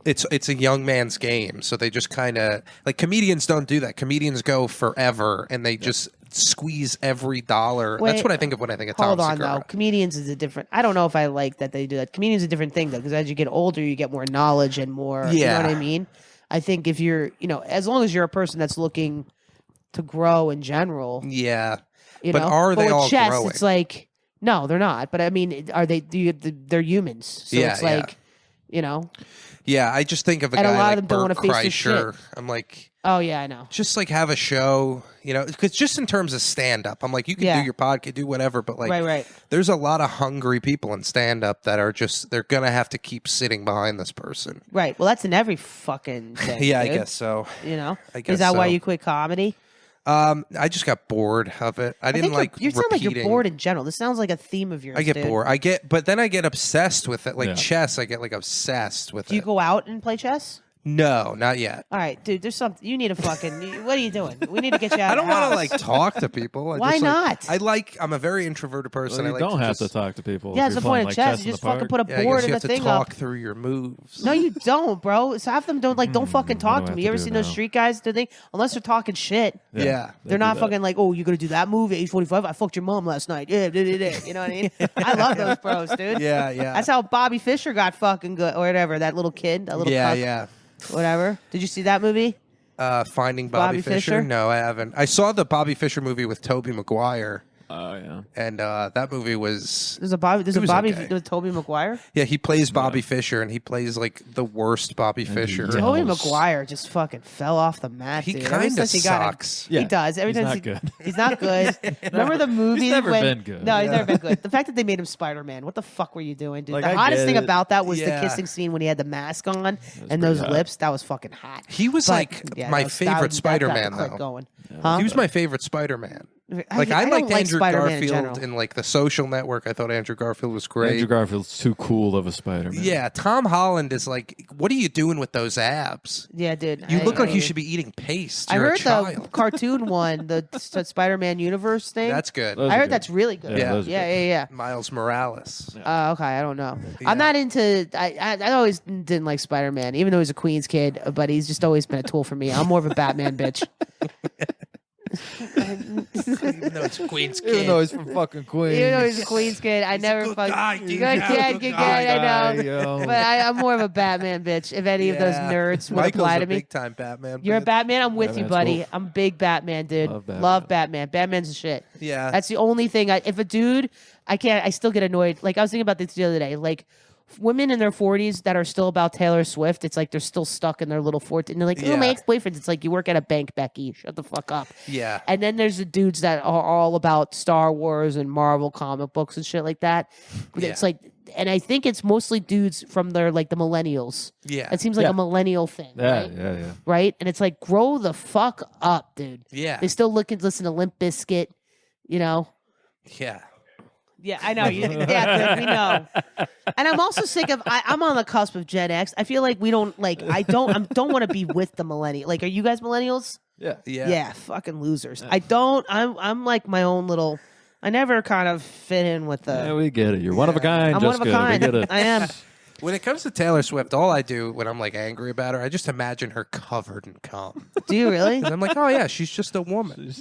it's a young man's game. So they just kind of like comedians don't do that. Comedians go forever and they just squeeze every dollar. Wait, That's what I think of when I think of Tom Hold on Segura. though, comedians is a different. I don't know if I like that they do that. Comedians is a different thing though, because as you get older, you get more knowledge and more. You know Yeah. what I mean? I think if you're, as long as you're a person that's looking to grow in general. Yeah. You but know? are they with all chess, growing? It's like, no, they're not. But I mean, are they? They're humans. So it's like, you know. Yeah, I just think of a and guy a lot like of them don't want to face their shit. I'm like, oh yeah, I know. Just like have a show, you know, because just in terms of stand up, I'm like, you can do your podcast, do whatever, but like, right. There's a lot of hungry people in stand up that are just, they're gonna have to keep sitting behind this person. Right. Well, that's in every fucking thing. Yeah, dude. I guess so. You know, I guess is that why so. you quit comedy? I just got bored of it. I didn't like. You sound like you're bored in general. This sounds like a theme of yours. I get dude. bored. But then I get obsessed with it. Like chess, I get like obsessed with it. Do you go out and play chess? No, not yet. All right, dude. There's something you need to fucking. What are you doing? We need to get you out. I don't want to like talk to people. Why not? I'm a very introverted person. Well, you don't have to talk to people. Yeah, it's the point of chess. You just fucking put a board and a thing up. You have to talk through your moves. No, you don't, bro. So half of them don't fucking talk to me. You ever seen those street guys? Do they? Unless they're talking shit. Yeah, they're not fucking like, oh, you're gonna do that move at age 45. I fucked your mom last night. Yeah, you know what I mean? I love those bros, dude. Yeah. That's how Bobby Fischer got fucking good, or whatever. That little kid, that little cuck. Yeah. Whatever. Did you see that movie? Finding Bobby Fischer? No, I haven't. I saw the Bobby Fischer movie with Tobey Maguire. Oh yeah. And that movie was. There's a Bobby with Tobey Maguire. Yeah, he plays Bobby Fischer, and he plays like the worst Bobby Fischer. Tobey Maguire just fucking fell off the mat. He dude. kind of sucks. He does. Every time he's not good. Remember the movie? He's never been good. No, he's never been good. The fact that they made him Spider-Man. What the fuck were you doing, dude? Like, the hottest thing about that was the kissing scene when he had the mask on and those lips. That was fucking hot. He was my favorite Spider-Man, though. He was my favorite Spider-Man. Like I liked Andrew Garfield in like The Social Network. I thought Andrew Garfield was great. Andrew Garfield's too cool of a Spider-Man. Yeah, Tom Holland is like, what are you doing with those abs? Yeah, dude. You look like you should be eating paste. I heard the cartoon one, the Spider-Man universe thing. That's good. I heard that's really good. Yeah. Miles Morales. Okay, I don't know. Yeah. I'm not into. I always didn't like Spider-Man, even though he's a Queens kid. But he's just always been a tool for me. I'm more of a Batman bitch. Even though it's Queens kid. Even though he's from fucking Queens. Even though he's a Queens kid, I never fucking good kid. I know, but I'm more of a Batman bitch. If any of those nerds would apply to me, big time Batman. You're a Batman. I'm with you, buddy. Cool. I'm big Batman, dude. Love Batman. Batman's the shit. Yeah, that's the only thing. If a dude, I still get annoyed. Like I was thinking about this the other day. Like women in their 40s that are still about Taylor Swift, it's like they're still stuck in their little 14. And they're like, oh, my ex-boyfriend. It's like, you work at a bank, Becky. Shut the fuck up. Yeah. And then there's the dudes that are all about Star Wars and Marvel comic books and shit like that. Yeah. It's like, and I think it's mostly dudes from their, like, the millennials. Yeah. It seems like a millennial thing. Yeah, right? yeah. Right? And it's like, grow the fuck up, dude. Yeah. They still listen to Limp Bizkit, you know? Yeah. Yeah, I know. We know. And I'm also sick of. I'm on the cusp of Gen X. I feel like we don't like. I don't want to be with the millennials. Like, are you guys millennials? Yeah. Yeah. Fucking losers. I don't. I'm like my own little. I never kind of fit in with the. Yeah, we get it. You're one of a kind. I'm one of a kind. We get it. I am. When it comes to Taylor Swift, all I do when I'm like angry about her, I just imagine her covered in cum. Do you really? And I'm like, oh yeah, she's just a woman.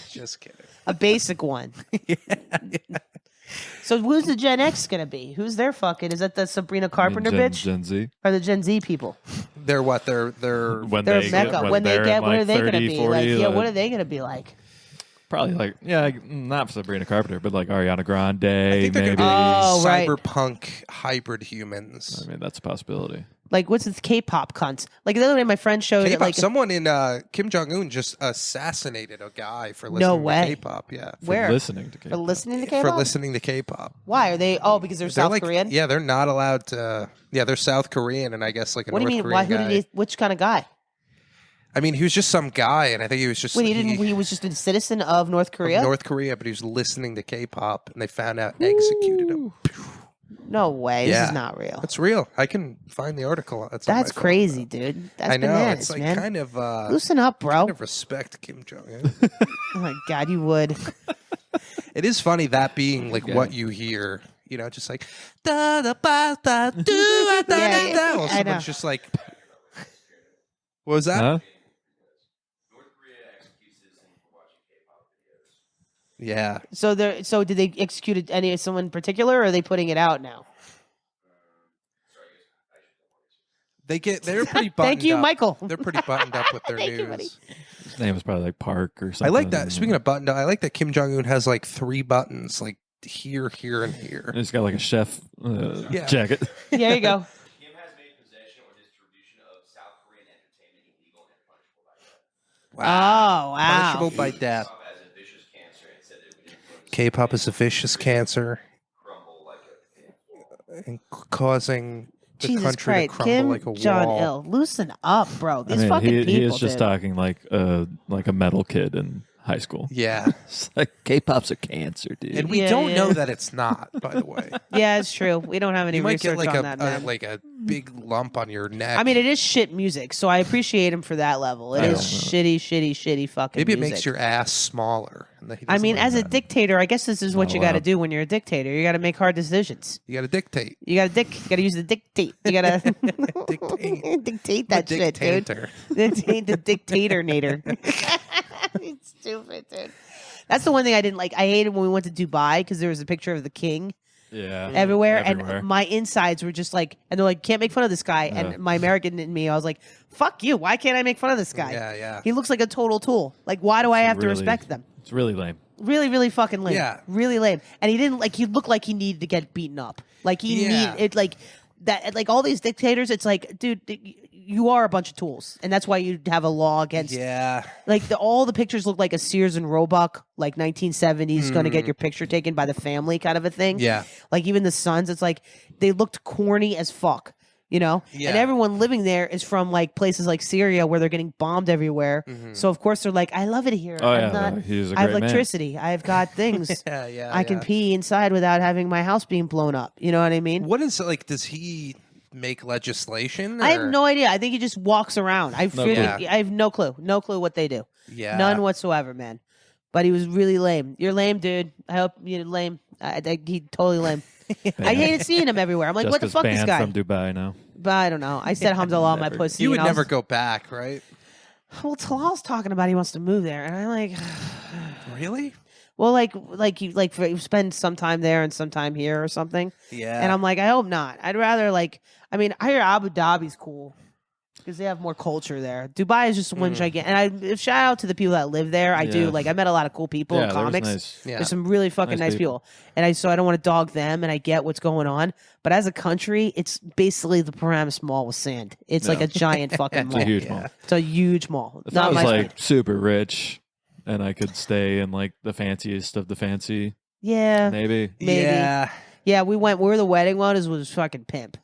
Just kidding. A basic one. Yeah. So who's the Gen X gonna be? Who's their fucking? Is that the Sabrina Carpenter bitch? Gen Z. Or the Gen Z people? They're what? They're when they're they Mecca. Get, when they get, what like are they 30, gonna be 40, like? Yeah, what are they gonna be like? Probably like not Sabrina Carpenter, but like Ariana Grande. I think they're maybe. gonna be right. cyberpunk hybrid humans. I mean, that's a possibility. Like, what's this K-pop cunts? Like, the other day, my friend showed it. Like, someone in Kim Jong-un just assassinated a guy for listening to K-pop. Yeah. Where? For listening to K-pop. For listening to K-pop? For listening to K-pop. Why? Are they... Oh, because they're South like, Korean? Yeah, they're not allowed to... Yeah, they're South Korean, and I guess like a What North do you mean? Korean Why? guy. Which kind of guy? I mean, he was just some guy, and I think he was just... Wait, he was just a citizen of North Korea? North Korea, but he was listening to K-pop, and they found out and executed him. No way. This is not real. That's real. I can find the article. That's crazy, dude. That's I know. bananas, It's like man. kind of... Loosen up, bro. Kind of respect Kim Jong-un. Oh, my God, you would. It is funny that being like what you hear, you know, just like da da ba da do da da da. Well, someone's just like, what was that? Huh? North Korea executes citizens for watching K-pop videos. Yeah. So did they execute someone in particular, or are they putting it out now? They're pretty buttoned Thank you, up. Michael. They're pretty buttoned up with their Thank news. you, buddy. His name is probably like Park or something. I like that. Speaking of buttoned up, I like that Kim Jong Un has like 3 buttons, like here, here, and here. He's got like a chef jacket. There you go. Kim has made possession or distribution of South Korean entertainment illegal and punishable by death. Oh, wow. Punishable by death. K-pop has a vicious cancer and said it would influence K-pop is a vicious cancer crumble like a and causing the Jesus country Christ. to crumble Kim like a Jong-il. wall. Loosen up, bro. These I mean, fucking people, he is just dude. talking like a metal kid in high school. Yeah. It's like K-pop's a cancer, dude. And we Yeah, don't yeah. know that it's not, by the way. Yeah, it's true. We don't have any You might research get like on that, man. like a big lump on your neck. I mean, it is shit music, so I appreciate him for that level. It I is don't shitty fucking maybe it music. makes your ass smaller. And he I doesn't mean, like as a that. dictator, I guess this is what Oh, you got to wow. do when you're a dictator. You got to make hard decisions. You got to dictate. You got to use the dictate. You got to Dictate. dictate that The shit, dude. dictator. Dictate the dictator-nator. It's stupid, dude. That's the one thing I didn't like. I hated when we went to Dubai because there was a picture of the king yeah, everywhere, everywhere. and my insides were just like, and they're like, can't make fun of this guy. Yeah. And my American in me, I was like, fuck you. Why can't I make fun of this guy? Yeah, yeah. He looks like a total tool. Like, why do I have to Really- respect them? It's really lame. Really, really fucking lame. Yeah. Really lame. And he didn't like. He looked like he needed to get beaten up. Like he Yeah. need it. Like that. Like all these dictators. It's like, dude, you are a bunch of tools, and that's why you have a law against. Yeah. Like all the pictures look like a Sears and Roebuck, like 1970s, going to get your picture taken by the family kind of a thing. Yeah. Like even the sons, it's like they looked corny as fuck. You know, Yeah. and everyone living there is from like places like Syria where they're getting bombed everywhere. So of course they're like, I love it here. Oh, I'm yeah, not- he's a I have great man. electricity. I've got things. Yeah, yeah. I can pee inside without having my house being blown up. You know what I mean? What is like? Does he make legislation? I have or- no idea. I think he just walks around. I No really, clue. I have no clue. No clue what they do. Yeah. None whatsoever, man. But he was really lame. You're lame, dude. I hope you're lame. He totally lame. I hated seeing him everywhere. I'm like, what the Jessica's fuck, this banned guy? from Dubai now. But I don't know. I said Hamdulillah on my Never. pussy. You would and I was- never go back, right? Well, Talal's talking about he wants to move there, and I'm like, Really? well, you spend some time there and some time here or something. Yeah. And I'm like, I hope not. I'd rather I hear Abu Dhabi's cool because they have more culture there. Dubai is just one gigantic. And I shout out to the people that live there. I do. Yeah. Like I met a lot of cool people in Yeah, there was comics. nice. Yeah. There's some really fucking Nice nice people. people. And so I don't want to dog them, and I get what's going on. But as a country, it's basically the Paramus Mall with sand. It's like Yeah. a giant fucking It's mall. a huge mall. It's a huge mall. If Not I was my like super rich and I could stay in like the fanciest of the fancy, yeah. maybe. Maybe. Yeah. Yeah, we went where the wedding was fucking pimp.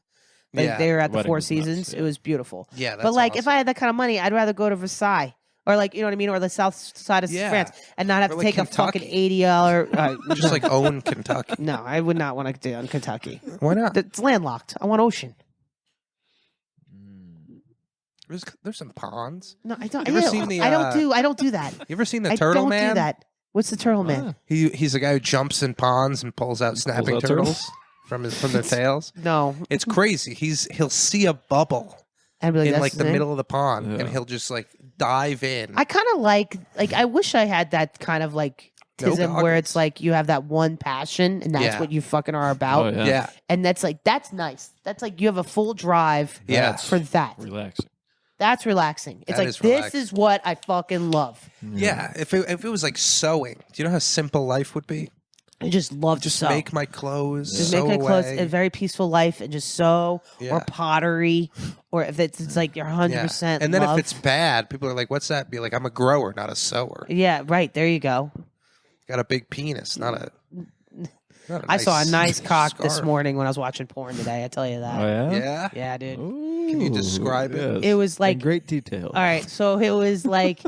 Like Yeah. they were at the Wedding Four was nuts, Seasons. yeah. It was beautiful. Yeah. That's But like if awesome. I had that kind of money, I'd rather go to Versailles or like you know what I mean, or the south side of Yeah. France and not have Or to like take Kentucky. a fucking $80 just like own Kentucky. No, I would not want to do it in Kentucky. Why not? It's landlocked. I want ocean. There's some ponds. No, I don't. You ever Ew, seen the, I don't do that. You ever seen the I Turtle don't Man? do that. What's the turtle man? He's a guy who jumps in ponds and pulls out snapping out turtles from their tails. No, It's crazy. He'll see a bubble I'd be like, in that's like the his name? middle of the pond, Yeah. and he'll just like dive in. I kind of like I wish I had that kind of like No tism where goggles. it's like you have that one passion and that's Yeah. what you fucking are about. Oh, yeah, And that's nice. That's like you have a full drive yeah. for that. Relaxing. That's relaxing. It's That like is this relaxing. is what I fucking love. Yeah, if it was like sewing, do you know how simple life would be? I just love to Just sew. make my clothes, just sew make my clothes away. a very peaceful life and just sew Yeah. or pottery or if it's like you're 100% And then love. if it's bad, people are like, "What's that?" Be like, "I'm a grower, not a sewer. yeah, right. There you go. Got a big penis, not a." Not a I saw a nice cock this scarf. morning when I was watching porn today. I tell you that. Oh, yeah? Yeah. Yeah, dude. Can you describe it? It was like in great detail. all right. So it was like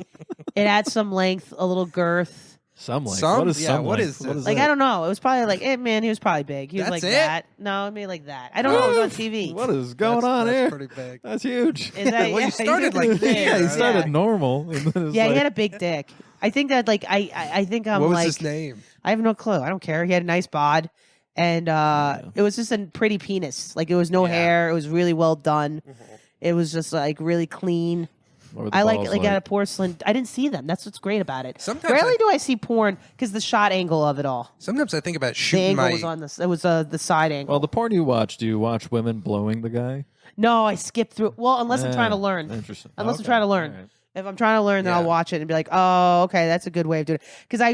it had some length, a little girth. Some length. Some? What is Yeah, some what length? is What this? Like that? I don't know. It was probably like, man, he was probably big. He was That's like it? that. No, maybe like that. I don't know. It was on TV. What is going That's- on that's here? pretty big. That's huge. Is that, Well, you yeah, started he like was this, big. Yeah, he right? started normal. And then it's Yeah, he like, had a big dick. I think that like I think I'm What was like his name? I have no clue. I don't care. He had a nice bod. And it was just a pretty penis. Like it was no Yeah. hair. It was really well done. It was just like really clean. what were the I like balls like out of porcelain. I didn't see them. That's what's great about it. Sometimes Rarely I- do I see porn because the shot angle of it all. Sometimes I think about The shooting angle my. was on this. It was the side angle. Well, the porn you watch, do you watch women blowing the guy? No, I skip through. Well, unless I'm trying to learn. Interesting. Unless I'm trying to learn. Right. If I'm trying to learn, then I'll watch it and be like, oh, okay, that's a good way of doing it. Because I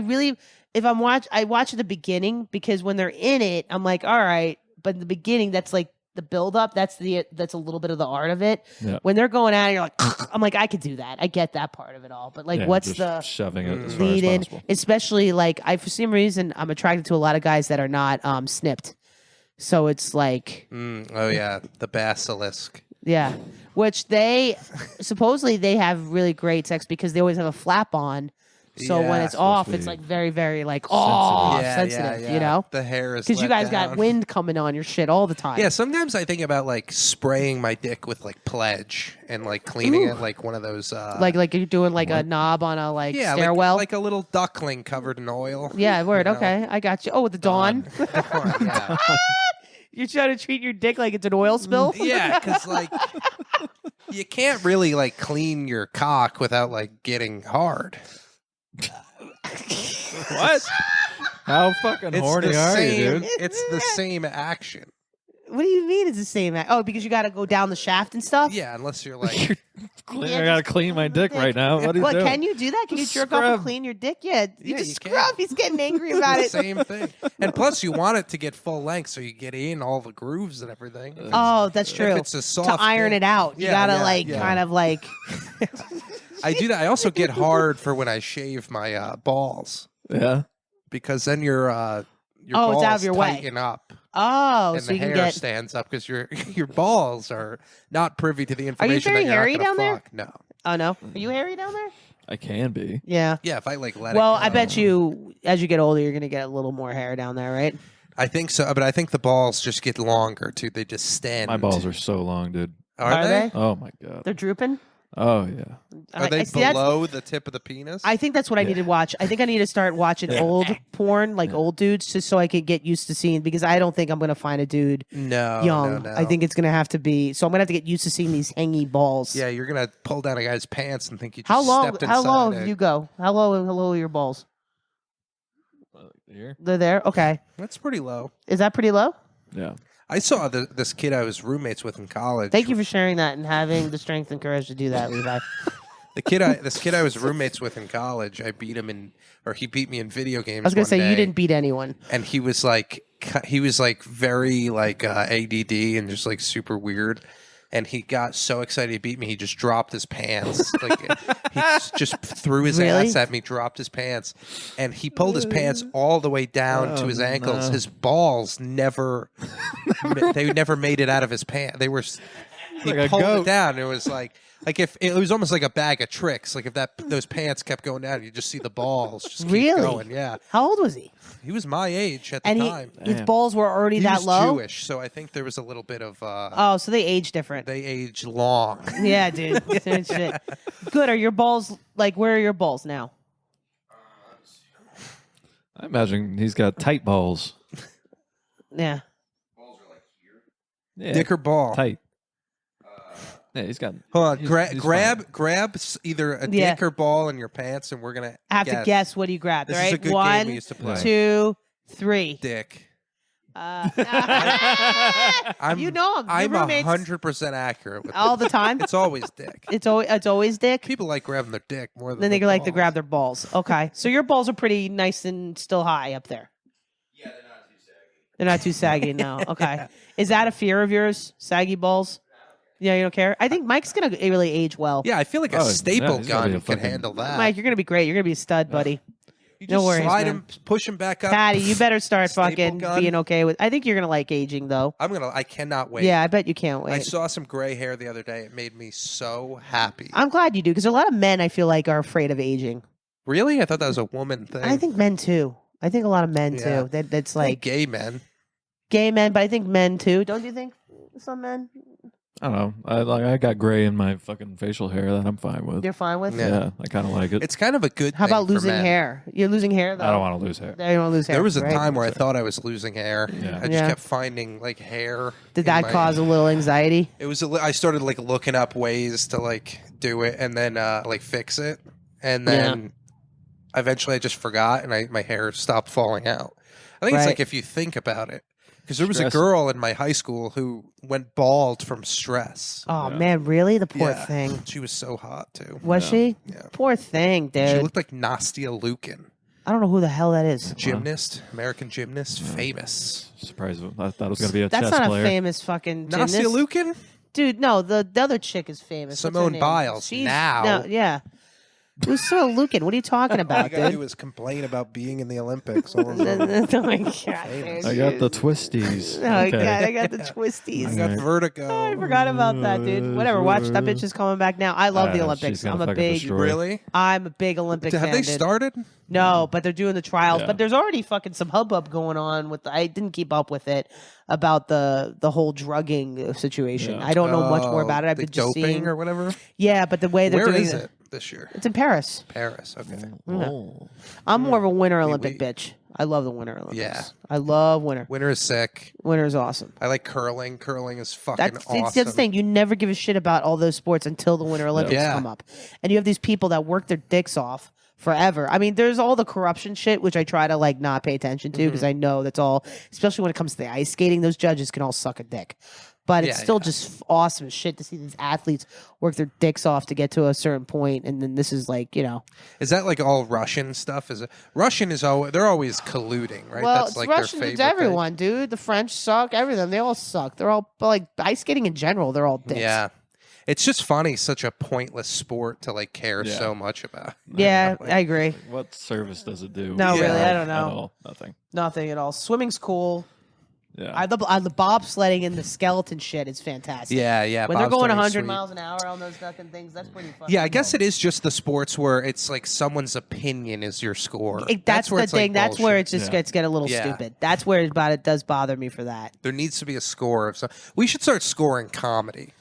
watch at the beginning because when they're in it, I'm like, all right. But in the beginning, that's like the build up. That's a little bit of the art of it. Yeah. When they're going at it, you're like, I'm like, I could do that. I get that part of it all. But like, what's the shoving it as far as possible? Especially like for some reason, I'm attracted to a lot of guys that are not snipped. So it's like, the basilisk. Yeah, which they supposedly they have really great sex because they always have a flap on. So when it's off, it's like very, very like sensitive. You know, the hair is because you guys got wind coming on your shit all the time. Yeah, sometimes I think about like spraying my dick with like Pledge and like cleaning it like one of those like you're doing like a knob on a stairwell, like a little duckling covered in oil. Yeah, word. You know? Okay, I got you. Oh, with the Dawn. Yeah. You're trying to treat your dick like it's an oil spill? Yeah, because like you can't really like clean your cock without like getting hard. What? How fucking horny are you, dude? It's the same action. What do you mean it's the same? Oh, because you got to go down the shaft and stuff? Yeah, unless you're like... I got to clean my dick right now. What are you doing? Can you do that? Can you jerk off and clean your dick? Yeah, you just scrub. He's getting angry about it. Same thing. And plus, you want it to get full length so you get in all the grooves and everything. Oh, that's true. If it's a soft to iron it out. You got to kind of like... I do that. I also get hard for when I shave my balls. Yeah. Because then your balls it's out of your tighten way. up. Oh, and so the you hair can get stands up because your balls are not privy to the information. Are you very that you're hairy not down fuck. there? No. Oh no, are you hairy down there? I can be. Yeah. Yeah, if I like let it. Well, go. I bet you as you get older, you're gonna get a little more hair down there, right? I think so, but I think the balls just get longer too. They just stand. My balls are so long, dude. Are they? Oh my god. They're drooping. Oh yeah. Are they below the tip of the penis? I think that's what I need to watch. I think I need to start watching old porn, like old dudes, just so I could get used to seeing. Because I don't think I'm gonna find a dude young. No. I think it's gonna have to be. So I'm gonna have to get used to seeing these hangy balls. Yeah, you're gonna pull down a guy's pants and think you just How low? stepped How low inside you go? How low are your balls? Here. They're there. Okay. That's pretty low. Is that pretty low? Yeah. I saw this kid I was roommates with in college. Thank you for sharing that and having the strength and courage to do that, Levi. This kid I was roommates with in college, I beat him he beat me in video games. I was gonna say day, you didn't beat anyone, and he was like very like ADD and just like super weird. And he got so excited he beat me, he just dropped his pants. Like he just threw his ass at me, dropped his pants, and he pulled his pants all the way down to his ankles. No. His balls never made it out of his pants. They were he like pulled it down. And it was like if it was almost like a bag of tricks. Like if those pants kept going down, you just see the balls just keep going. Yeah. How old was he? He was my age at the time. His balls were already that low? He was Jewish, so I think there was a little bit of... so they age different. They age long. Yeah, dude. Shit. Good. Are your balls... Like, where are your balls now? I imagine he's got tight balls. Yeah. Balls are like here. Yeah. Dick or ball? Tight. Yeah, he's got... Hold on. Grab either a dick or ball in your pants, and we're going to to guess what you grabbed. This all right? is a good game we used to play. 2, 3. Dick. I'm I'm 100% accurate with all the time. It's always dick. It's always dick. People like grabbing their dick more than then they their like balls. to grab their balls. Okay, so your balls are pretty nice and still high up there. Yeah, they're not too saggy. They're not too saggy now. Okay, is that a fear of yours? Saggy balls? Yeah, you don't care. I think Mike's gonna really age well. Yeah, I feel like a staple gun can handle that. Mike, you're gonna be great. You're gonna be a stud, buddy. You just no worries, slide man. him, push him back up. Patty, you better start fucking gun. being okay with. I think you're gonna like aging though. I cannot wait. Yeah, I bet you can't wait. I saw some gray hair the other day. It made me so happy. I'm glad you do because a lot of men I feel like are afraid of aging. Really? I thought that was a woman thing. I think men too. I think a lot of men too. That's like gay men. Gay men, but I think men too. Don't you think? Some men. I don't know. I got gray in my fucking facial hair that I'm fine with. You're fine with? Yeah, I kind of like it. It's kind of a good How thing about losing for men. hair? You're losing hair, though? I don't want to lose hair. You don't want to lose hair. There was a right? time where I thought I was losing hair. Yeah. I just kept finding like hair. Did that cause a little anxiety? It was. I started like looking up ways to like do it and then like fix it, and then eventually I just forgot and my hair stopped falling out. I think it's like if you think about it. Because there was a girl in my high school who went bald from stress. Oh man, really? The poor thing. She was so hot too. Was she? Yeah. Poor thing, dude. She looked like Nastia Lukin. I don't know who the hell that is. Gymnast, American gymnast, famous. Surprised. I thought it was going to be a That's chess not player. a famous fucking gymnast. Nastia Lukin? Dude, no, the other chick is famous. What's her Simone name? Biles. She's, Now. No, yeah. Who's Simone Lukin? What are you talking All about, you gotta dude? do is complain about being in the Olympics. Oh my god, dude. I got the twisties. Oh my Okay. god, I got the twisties. I got vertigo. I forgot about that, dude. Whatever. Watch that bitch is coming back now. I love the She's Olympics. gonna I'm a fucking big, destroy. Really? I'm a big Olympic fan. Have they dude. started? No, but they're doing the trials. Yeah. But there's already fucking some hubbub going on with. I didn't keep up with it about the whole drugging situation. Yeah. I don't know much more about it. I've the been just doping seeing. or whatever. Yeah, but the way they're Where doing is it this year? It's in Paris. Paris. Okay. Oh. I'm more of a Winter Olympic we- bitch. I love the Winter Olympics. Yeah. I love winter. Winter is sick. Winter is awesome. I like curling. Curling is fucking That's awesome. the thing. You never give a shit about all those sports until the Winter Olympics Yeah. come up, and you have these people that work their dicks off forever. I mean, there's all the corruption shit, which I try to like not pay attention to because I know that's all. Especially when it comes to the ice skating, those judges can all suck a dick. But it's Yeah, still yeah. just awesome as shit to see these athletes work their dicks off to get to a certain point, and then this is like, you know, Is that like all Russian stuff? Is it Russian? Is always they're always colluding, right? well, That's it's like Russian. their It's favorite everyone, dude. The French suck. Everything. They all suck. They're all like ice skating in general. They're all thing. dicks. Yeah, it's just funny, such a pointless sport to like care Yeah. so much about. Yeah, Like, I agree. What service does it do? No, Yeah. really, I don't At know. all. Nothing. Nothing at all. Swimming's cool. Yeah. I love the bobsledding and the skeleton shit is fantastic. Yeah, yeah. When they're going bobsledding's 100 sweet. miles an hour on those fucking things, that's pretty fun. Yeah, I guess it is just the sports where it's like someone's opinion is your score. That's where the it's, like, thing. That's where bullshit. it just Yeah. gets get a little Yeah. stupid. That's where it does bother me for that. There needs to be a score of some. We should start scoring comedy.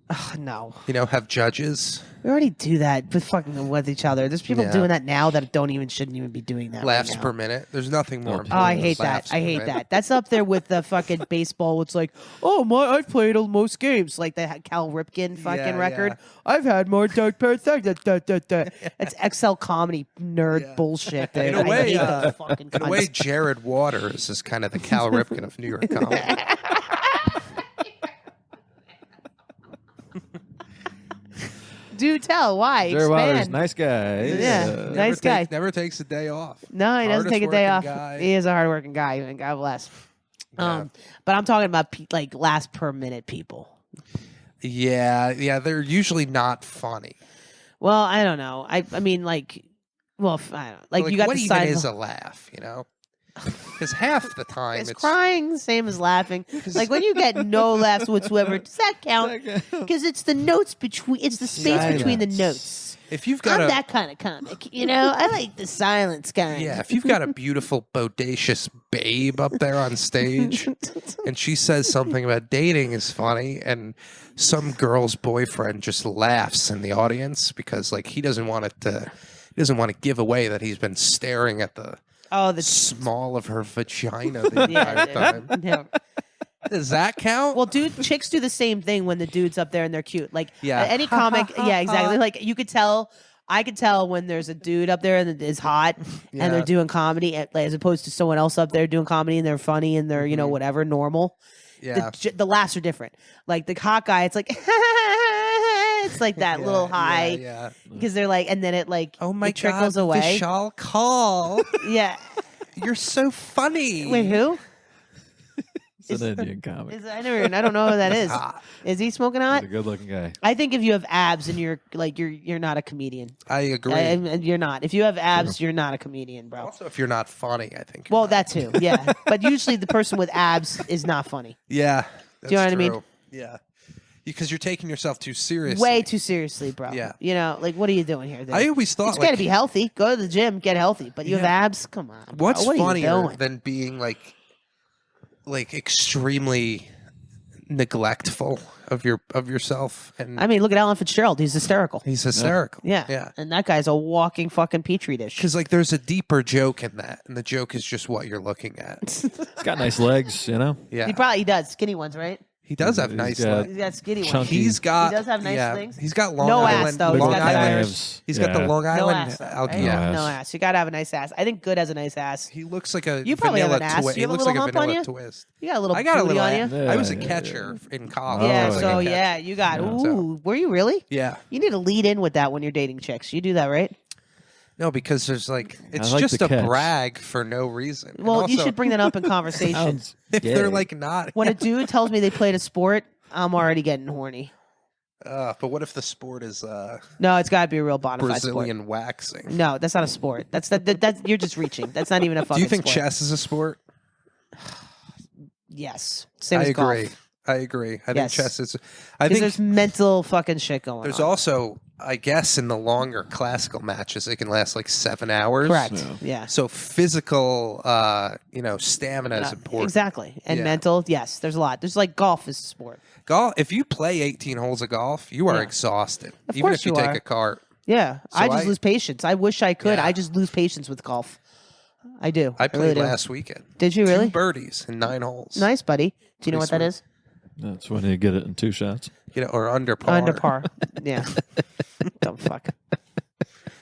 Ugh, no, You know, have judges, we already do that with fucking with each other. There's people Yeah. doing that now that shouldn't even be doing that. laughs right now. per minute. There's nothing more. Oh, Oh, important I than hate that. laughs I per hate minute. that. That's up there with the fucking baseball. It's like, oh my, I've played most games. Like the Cal Ripken fucking Yeah, record. yeah. I've had more dark parts. It's XL comedy nerd Yeah. bullshit. Dude. In a way, I hate uh, those fucking In a way, cunts. Jared Waters is kind of the Cal Ripken of New York comedy. Do tell why. Jerry Waters, Expand. nice guy. Yeah. Nice guy. Never takes a day off. No, he doesn't Hardest take a day off. working guy. He is a hardworking guy, and God bless. Yeah. But I'm talking about like last per minute people. Yeah, they're usually not funny. Well, I don't know. I mean, like, well, I don't like you got what the even side. is a laugh? You know, because half the time It's crying, same as laughing. Like when you get no laughs whatsoever, does that count? Because it's the notes between, it's the space between the notes. If you've got I'm a that kind of comic, you know. I like the silence kind. yeah, if you've got a beautiful bodacious babe up there on stage, and she says something about dating is funny, and some girl's boyfriend just laughs in the audience because like he doesn't want to give away that he's been staring at the Oh, the small of her vagina the entire yeah, time. dude. Yeah. Does that count? Well, chicks do the same thing when the dude's up there and they're cute. Like Yeah. any comic, yeah, exactly. Like you could tell, I could tell when there's a dude up there that is hot Yeah. and they're doing comedy, as opposed to someone else up there doing comedy and they're funny and they're whatever normal. yeah. The laughs are different. Like the hot guy, it's like it's like that little high Yeah. because they're like, and then it like Oh my it trickles God, away. Vishal Call. Yeah. You're so funny. Wait, who? It's an Indian comic. I don't know who that is. Hot. Is he smoking He's hot? a good-looking guy. I think if you have abs and you're like you're not a comedian. I agree. You're not. If you have abs, you're not a comedian, bro. Also, if you're not funny, I think. you're Well, not. that too, yeah. But usually the person with abs is not funny. Yeah. you know that's what I mean? true. Yeah. Because you're taking yourself too seriously. Way too seriously, bro. Yeah. You know, like what are you doing here? Dude? I always thought It's got to like, be healthy. Go to the gym, get healthy. But you have Yeah. abs? Come on. Bro. what's what are you funnier doing? than being like extremely neglectful of yourself and I mean, look at Alan Fitzgerald. He's hysterical. he's hysterical. Yeah. Yeah. And that guy's a walking fucking petri dish. Because like there's a deeper joke in that, and the joke is just what you're looking at. He's got nice legs, you know. Yeah. He probably does. Skinny ones, right? He does have nice legs. He's got skinny ones. chunky- He He's got. does have nice things. He's got Long No Island. ass, though. He's Long got the Island. abs. He's got the Yeah. Long No Island. ass, though, right? No ass. No ass. You gotta have a nice ass. I think Good has a nice ass. He looks like a You probably have vanilla an ass. twist. You He have a looks little like a hump on vanilla you? twist. You got a little I got a booty little. on you. Yeah, I was a yeah, catcher in college. Yeah, I was like so a catcher. yeah, you got. Yeah. Ooh, were you really? Yeah. You need to lead in with that when you're dating chicks. You do that, right? No, because there's like it's like just the a catch. brag for no reason. And Well, you also, should bring that up in conversation. Sounds if gay. they're like not. When a dude tells me they played a sport, I'm already getting horny. But what if the sport is No, it's got to be a real bona fide sport. Brazilian waxing? No, that's not a sport. That's you're just reaching. That's not even a fucking. Do you think sport. chess is a sport? Yes. Same I as agree. golf. I agree. I Yes. think chess is. I Because think there's mental fucking shit going there's on. also, I guess, in the longer classical matches, it can last like 7 hours. Correct. Yeah. So physical, stamina is important. Exactly. And Yeah. mental, yes. There's a lot. There's like golf is a sport. Golf. If you play 18 holes of golf, you are Yeah. exhausted. Of Even course if you you take are. a cart. Yeah. I just I- lose patience. I wish I could. Yeah. I just lose patience with golf. I do. I really played do. last weekend. Did you really? 2 birdies in 9 holes. Nice, buddy. Do you know what Pretty that is? That's when you get it in 2 shots. Or under par. Under par. Yeah. Dumb fuck.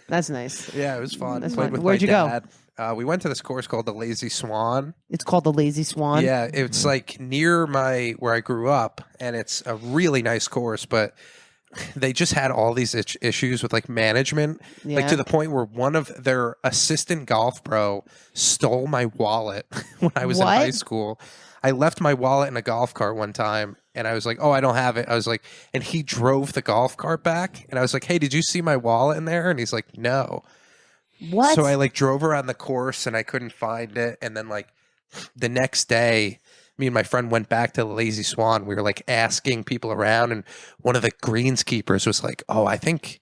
That's nice. Yeah, it was fun. That's Played fun. with Where'd my you go? dad. We went to this course called the Lazy Swan. It's called the Lazy Swan. Yeah, it's like near where I grew up, and it's a really nice course, but they just had all these issues with like management, like Yeah. to the point where one of their assistant golf pro stole my wallet when I was in What? high school. I left my wallet in a golf cart one time, and I was like, "Oh, I don't have it." I was like, and he drove the golf cart back, and I was like, "Hey, did you see my wallet in there?" And he's like, "No." What? So I like drove around the course and I couldn't find it. And then like the next day, me and my friend went back to the Lazy Swan. We were like asking people around, and one of the greenskeepers was like, "Oh, I think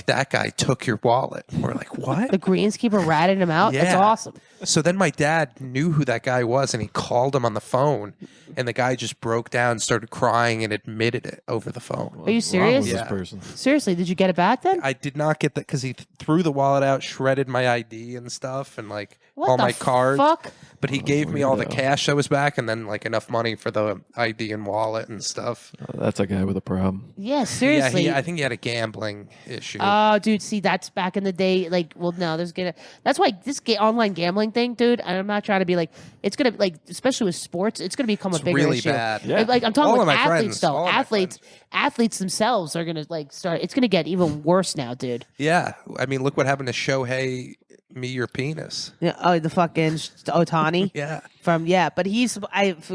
that guy took your wallet." We're like, "What?" the greenskeeper ratted him out? That's Yeah. awesome. So then my dad knew who that guy was, and he called him on the phone, and the guy just broke down, started crying, and admitted it over the phone. Are you serious? What's wrong Yeah. with this person? Seriously, did you get it back then? I did not get that because he threw the wallet out, shredded my ID and stuff, and like What all the my cards. fuck? But he gave me all the Weirdo. cash that was back, and then like enough money for the ID and wallet and stuff. That's a guy with a problem. Yeah, seriously. Yeah, I think he had a gambling issue. Oh, dude, see, that's back in the day. Like, well, no, that's why this online gambling thing, dude. I'm not trying to be like, it's gonna like, especially with sports, it's gonna become it's a bigger really issue. bad. Yeah. Like, I'm talking All with of my athletes friends, though. all of my Athletes themselves are gonna like start. It's gonna get even worse now, dude. Yeah, I mean, look what happened to Shohei Me Your Penis. Yeah. Oh, the fucking Otani. Yeah, But he's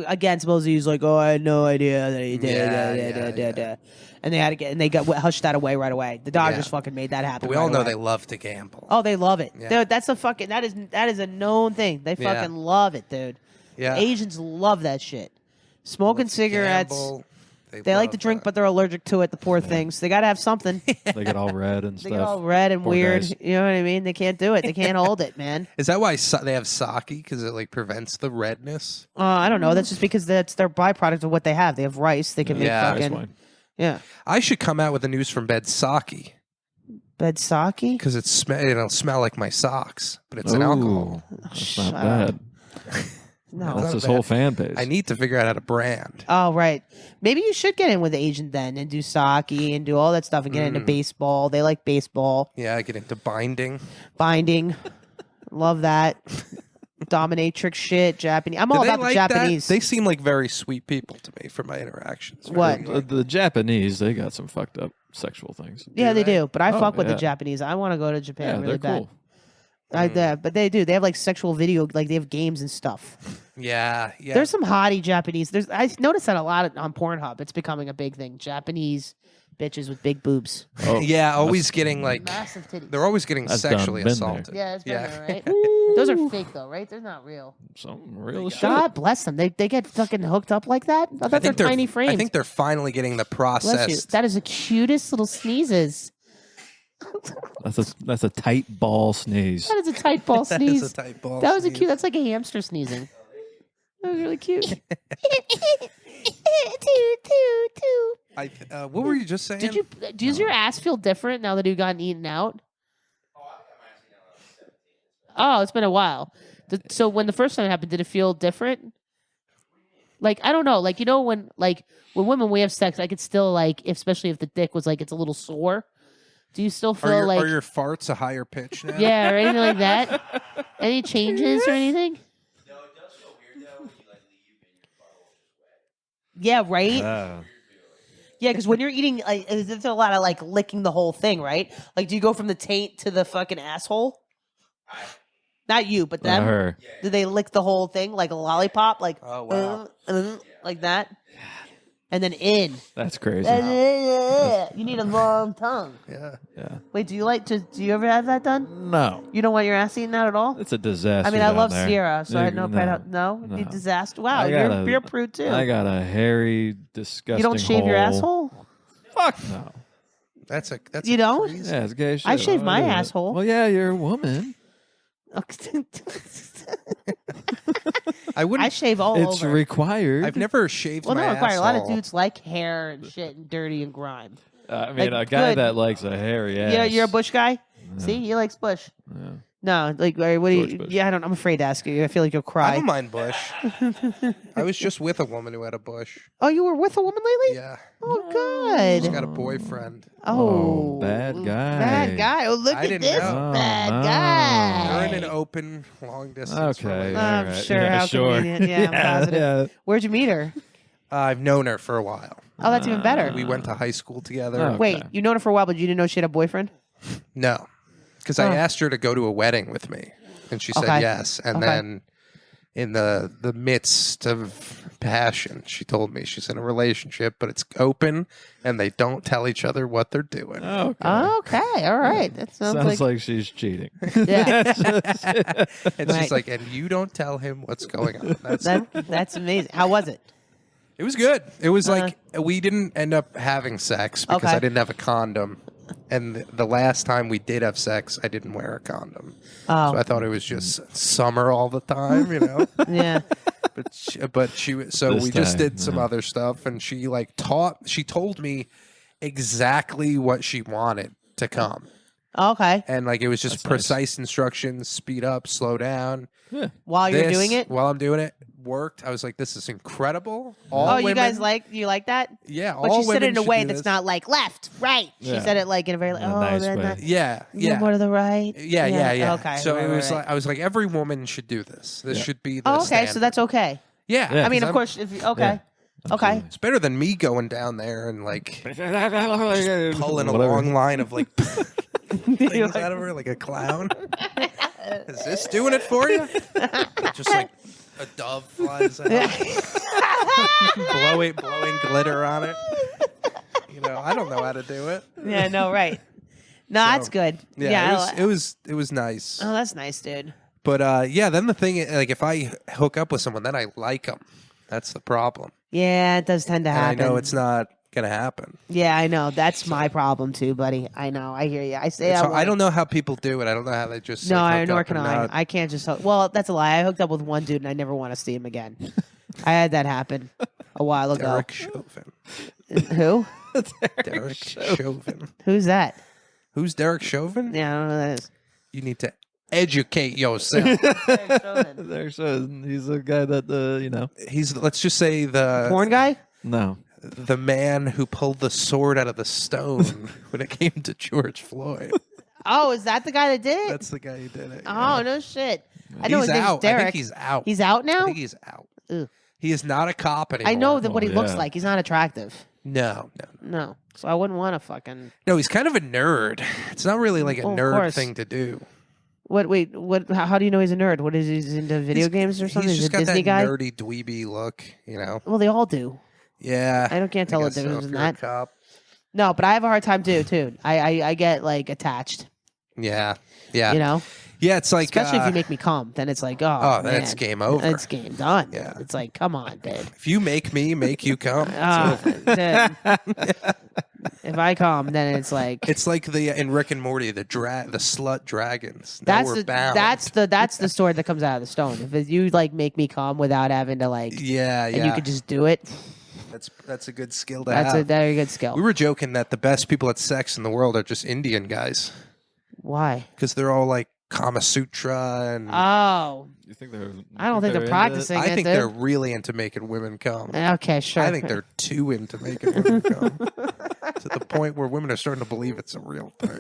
again suppose he's like, oh, I had no idea that he did. Yeah. And they got hushed that away right away. The Dodgers Yeah. fucking made that happen. but we right all know away. they love to gamble. Oh, they love it. Yeah. Dude, that's a fucking that is a known thing. They Yeah. fucking love it, dude. Yeah, Asians love that shit. Smoking Love to cigarettes. gamble. They like love, to drink, but they're allergic to it. The poor things. They got to have something. They get all red and They stuff. get all red and Poor weird. guys. You know what I mean? They can't do it. They can't hold it, man. Is that why they have sake? Because it like prevents the redness. I don't know. That's just because that's their byproduct of what they have. They have rice. They can make Yeah. Rice fucking wine. yeah. I should come out with the news from bed sake Bed sake. because it'll smell like my socks, but it's an alcohol. Ooh, That's Shut not bad. No. That's not his bad. whole fan base. I need to figure out how to brand. Oh right. Maybe you should get in with Asian then and do sake and do all that stuff and get into baseball. They like baseball. Yeah, I get into binding. Binding. Love that. Dominatrix shit. Japanese. I'm Do all they about the like Japanese. That? They seem like very sweet people to me from my interactions. What? The Japanese, they got some fucked up sexual things. Yeah, they they? do. But I Oh, fuck with the yeah. Japanese. I want to go to Japan Yeah, really they're bad. cool. But they do. They have like sexual video, like they have games and stuff. Yeah, yeah. There's some hottie Japanese. I noticed that a lot on Pornhub. It's becoming a big thing. Japanese bitches with big boobs, Oh, yeah, always getting like massive titties. they're always getting That's sexually done been there. assaulted. Yeah, it's been Yeah. there, right? Those are fake though, right? They're not real. something real as shit. God bless them. They get fucking hooked up like that. I thought they're tiny frames. I think they're finally getting the Bless you. processed. That is the cutest little sneezes. That's a tight ball sneeze. That is a tight ball That sneeze. is a tight ball. That was a sneeze. cute. That's like a hamster sneezing. That was really cute. What were you just saying? Did you? Does your ass feel different now that you've gotten eaten out? Oh, it's been a while. So when the first time it happened, did it feel different? Like, I don't know. Like, when women we have sex, I could still like, especially if the dick was like it's a little sore. Do you still feel like are your farts a higher pitch now? Yeah, or anything like that? Any changes or anything? No, it does feel weird though when you like leave and your butthole is wet. Yeah, right. Yeah, because when you're eating, like, there's a lot of like licking the whole thing, right? Like, do you go from the taint to the fucking asshole? Not you, but them. Her. Do they lick the whole thing like a lollipop, like Oh, wow. like that, and then in? That's crazy. You need a long tongue. Yeah. Wait, do you ever have that done? No. You don't want your ass eaten out at all? It's a disaster. I mean, I love down there. Sierra, so I had no pet. No, no. you disaster. Wow, I you're a prude too. I got a hairy, disgusting. You don't shave your hole. asshole? Fuck no. That's You don't? crazy. Yeah, it's gay shit. I shave my do it. asshole. Well, yeah, you're a woman. I wouldn't. I shave all It's over. required. I've never shaved Well, my no, required. A lot of asshole. dudes like hair and shit and dirty and grime. I mean, like, a guy good. that likes a hairy ass. Yeah, you're a Bush guy. See, he likes Bush. Yeah. No, like, what do George you? Bush. Yeah, I'm afraid to ask you. I feel like you'll I cry. don't mind bush. I was just with a woman who had a bush. Oh, you were with a woman lately? Yeah. Oh, She's good. got a boyfriend. Oh, bad guy. Bad guy. Oh, look I at didn't this know. bad Oh, no. guy. They're in an open, long distance Okay. relationship. all I'm right. sure. Yeah, How sure. convenient. Yeah, I'm positive. Yeah. Where'd you meet her? I've known her for a while. Oh, that's even better. We went to high school together. Oh. Wait, Okay. you known her for a while, but you didn't know she had a boyfriend? No, because Oh. I asked her to go to a wedding with me, and she said Okay. yes. And Okay. then, in the midst of passion, she told me she's in a relationship, but it's open, and they don't tell each other what they're doing. Okay. Okay, all right. That Sounds like she's cheating. yeah. And Right. she's like, and you don't tell him what's going on. That's amazing. How was it? It was good. It was like we didn't end up having sex because Okay. I didn't have a condom. And the last time we did have sex, I didn't wear a condom. Oh. So I thought it was just summer all the time, you know. Yeah. but she so This we just time, did some yeah. other stuff, and she told me exactly what she wanted to come, Okay. and like it was just That's nice. precise instructions: speed up, slow down. Yeah. While you're This, doing it? while I'm doing it, worked. I was like, this is incredible. All Oh, women, you guys like that? yeah, But all she said it women in a should way do that's this. not like left, right. She Yeah. said it like in a very In a nice then way. that- Yeah, yeah. more to the right. Yeah. Okay. So right, it was right. like I was like, every woman should do this. This Yeah. should be the Oh, okay. standard. So that's okay. yeah. Yeah. I mean, 'cause of course, if you, okay. Yeah. Okay. it's better than me going down there and like pulling a long line of like things out of her like a clown. Is this doing it for you? Just like a dove flies out, blowing glitter on it. You know, I don't know how to do it. Yeah, no, right. No, that's good. Yeah, it was nice. Oh, that's nice, dude. But yeah, then the thing is, like if I hook up with someone, then I like them. That's the problem. Yeah, it does tend to And happen. I know it's not gonna happen. Yeah, I know. That's my problem too, buddy. I know. I hear you. I say So I I don't know how people do it. I don't know how they just No, like, hook nor up can and I. not- I can't just. Well, that's a lie. I hooked up with one dude, and I never want to see him again. I had that happen a while ago. Derek Chauvin. Who? Derek Chauvin. Who's that? Who's Derek Chauvin? Yeah, I don't know who that is. You need to educate yourself. There's he's the guy that He's let's just say the Porn guy? No. the man who pulled the sword out of the stone when it came to George Floyd. Oh, is that the guy that did it? That's the guy who did it. Oh, no shit. I know He's his name's out. Derek. I think he's out. He's out I now? think he's out. Ugh. He is not a cop anymore. I know that what he Oh, looks yeah. like. He's not attractive. No. No. So I wouldn't want to fucking. No, he's kind of a nerd. It's not really like a Well, of nerd course. thing to do. What? Wait. What? How do you know he's a nerd? What is he's into video games or something? He's He's just a got Disney that guy. nerdy dweeby look, you know. Well, they all do. Yeah. Can't tell the guess so, difference if in you're a that. cop. No, but I have a hard time too. I get like attached. Yeah. Yeah. You know, Yeah, it's like especially if you make me come, then it's like, oh, then man. it's game over. It's game done. Yeah. It's like, come on, dude. if you make me make you come. Dude. If I come, then it's like It's like the in Rick and Morty, the slut dragons. that's we're the bound. that's the sword that comes out of the stone. If you like make me come without having to like, yeah, and you could just do it. that's a good skill to That's a have. very good skill. We were joking that the best people at sex in the world are just Indian guys Why? because they're all like Kama Sutra and You think they're? I don't think they're practicing. I think they're really into making women come. Okay, sure. I think they're too into making women come to the point where women are starting to believe it's a real thing.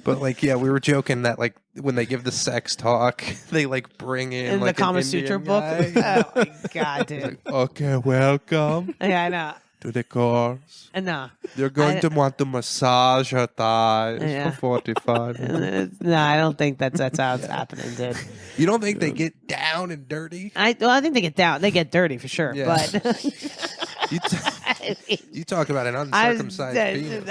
But like, yeah, we were joking that like when they give the sex talk, they like bring in like the Kama Sutra book. Oh my god, dude! Like, okay, welcome. Yeah, I know. To the course. No. You're going to want to massage her thighs for 45 minutes. No, I don't think that's how it's happening, dude. You don't think they get down and dirty? I think they get down. They get dirty for sure. Yeah. But you talk about an uncircumcised penis.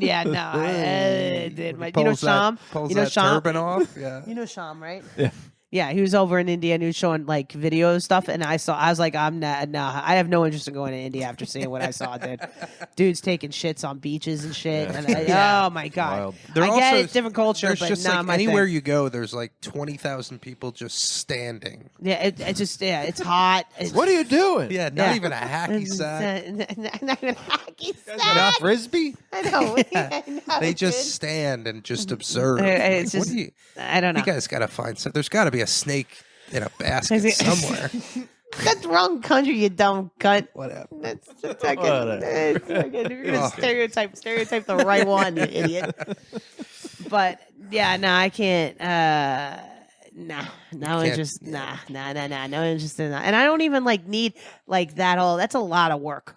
Yeah, no. I did. You know Sham? You know Sham? Turban off? Yeah. You know Sham, right? Yeah. Yeah, he was over in India and he was showing like video stuff, and I was like, I'm not, nah, I have no interest in going to India after seeing what I saw, dude. Dudes taking shits on beaches and shit. Yeah. And oh my god, I get it, different culture, there's but just not like my anywhere thing. you go, there's like 20,000 people just standing. Yeah, it's hot. What are you doing? Yeah, not even a hacky sack. Not even a hacky sack. Not frisbee. I know. Yeah. I know, They just dude. stand and just observe. It's Like, just, I don't know. You guys got to find some. There's got to be a snake in a basket somewhere. That's the wrong country, you dumb cunt. Whatever. That's fucking. You're gonna stereotype the right one, you idiot. But yeah, no, I can't. No interest. No interest in that. And I don't even like need like that whole. That's a lot of work.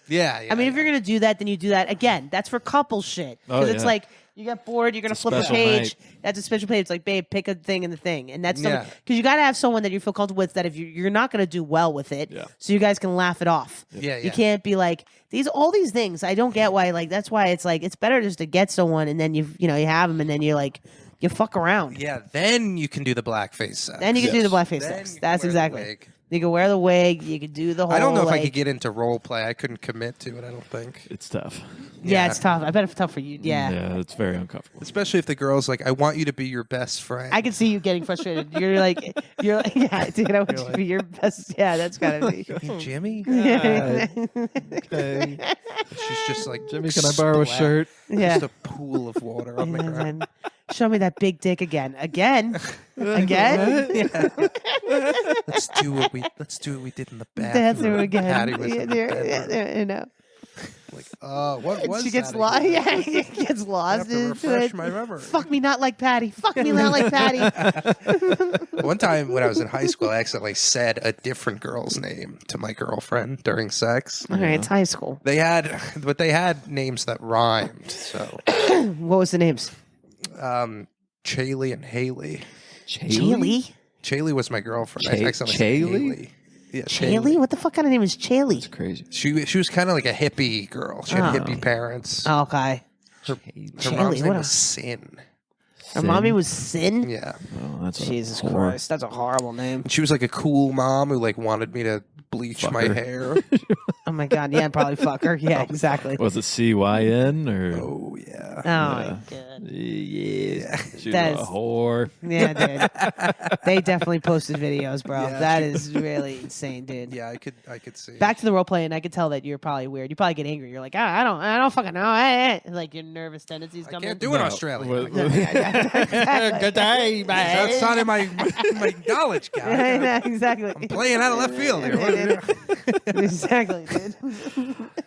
Yeah. I mean, if you're gonna do that, then you do that. Again, that's for couple shit because it's like. You get bored, you're going to flip a page. That's a special page. It's like, babe, pick a thing in the thing. And that's because you got to have someone that you feel comfortable with that if you're not going to do well with it, so you guys can laugh it off. Yeah. You can't be like, all these things. I don't get why, like, that's why it's like, it's better just to get someone and then you have them and then you like, you fuck around. Yeah, then you can do the blackface sex. Then you can do the blackface sex. That's exactly. You can wear the wig. You can do the whole. I don't know if like, I could get into role play. I couldn't commit to it. I don't think It's tough. Yeah, it's tough. I bet it's tough for you. Yeah. Yeah, it's very uncomfortable. Especially if the girl's like, "I want you to be your best friend." I can see you getting frustrated. You're like, yeah, dude. I want you to be your best. Yeah, that's gotta be. Hey, Jimmy. Okay. She's just like, Jimmy, can I borrow a shirt? Yeah. Just a pool of water on the And ground. then, show me that big dick again. Again. Yeah. Let's do what we did in the bathroom. again. Patty was in the bedroom. You know. Like, what was She gets that lost. again? Yeah, she gets I lost have to into refresh it. my memory. Fuck me, not like Patty. Fuck me, not like Patty. One time when I was in high school, I accidentally said a different girl's name to my girlfriend during sex. All right, it's high school. They had names that rhymed. So, What was the names? Chaley and Haley. Chaley? Chaley was my girlfriend. I accidentally said Chaley? Haley. Yeah, Chaley? What the fuck kind of name is Chaley? It's crazy. She was kind of like a hippie girl. She had hippie parents. Oh, okay. Her Chaley, mom's name what was a- Sin. Her mommy was Sin? Yeah. Oh, that's Jesus a whore. Christ. That's a horrible name. And she was like a cool mom who like wanted me to bleach my her. hair. Oh, my God. Yeah, probably fuck her. Yeah, exactly. Was it CYN or? Oh yeah. Oh, my God. Yeah. She was That's- a whore. Yeah, dude. They definitely posted videos, bro. Yeah. That is really insane, dude. Yeah, I could see. Back to the role play, and I could tell that you're probably weird. You probably get angry. You're like, I don't fucking know. Like your nervous tendencies I come can't in. do it, Australia. Good day, That's not in my knowledge, guy. Exactly. I'm playing out of left field here. Exactly, dude.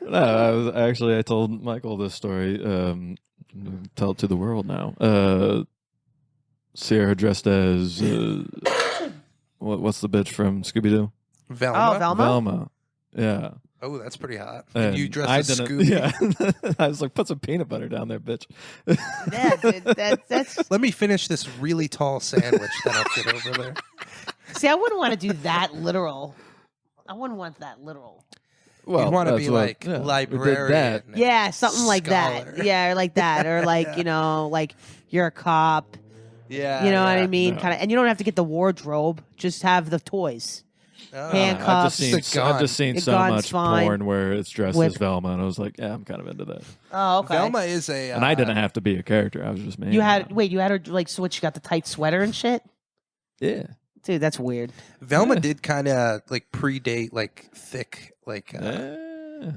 No, I told Michael this story. Tell it to the world now. Sierra dressed as what's the bitch from Scooby Doo? Velma. Oh, Velma? Velma. Yeah. Oh, that's pretty hot. And And you dressed I as didn't- Scooby. Yeah. I was like, put some peanut butter down there, bitch. Yeah, dude. That's. Let me finish this really tall sandwich that I'll get over there. See, I wouldn't want to do that literal. I wouldn't want that literal. Well, you want to that's be what- like yeah, we did librarian. that. Yeah, something like Scholar. that. Yeah, or like that, or like like you're a cop. Yeah. You know what I yeah. mean? No. Kind of, and you don't have to get the wardrobe. Just have the toys. Oh. Handcuffs. I've just seen The so gun's much fine. porn where it's dressed Whip. as Velma, and I was like, yeah, I'm kind of into that. Oh, okay. Velma is a. And I didn't have to be a character. I was just me. You had you had her like so what? She got the tight sweater and shit. Yeah. Dude, that's weird. Velma Yeah. did kind of like predate like thick like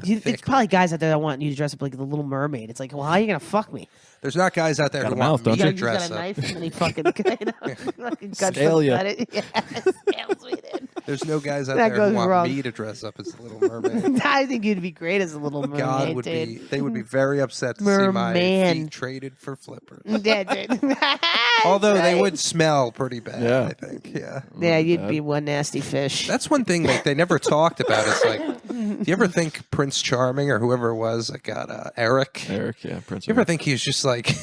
It's probably guys out there that want you to dress up like the Little Mermaid. It's like, well, how are you gonna fuck me? There's not guys out there Got who a mouth, want me don't to you? He's dress got a up. knife and then he fucking Scale ya. scales me, dude. There's no guys out That there who goes want wrong. me to dress up as the Little Mermaid. I think you'd be great as a Little Mermaid, God would dude. be. They would be very upset to see my Merman. feet traded for flippers. Yeah, dude. Although they Right. would smell pretty bad. Yeah. I think. Yeah. Yeah, you'd be one nasty fish. That's one thing like they never talked about. Is like, do you ever think Prince Charming or whoever it was that got Eric? Eric, yeah, Prince. You ever Eric. think he was just like,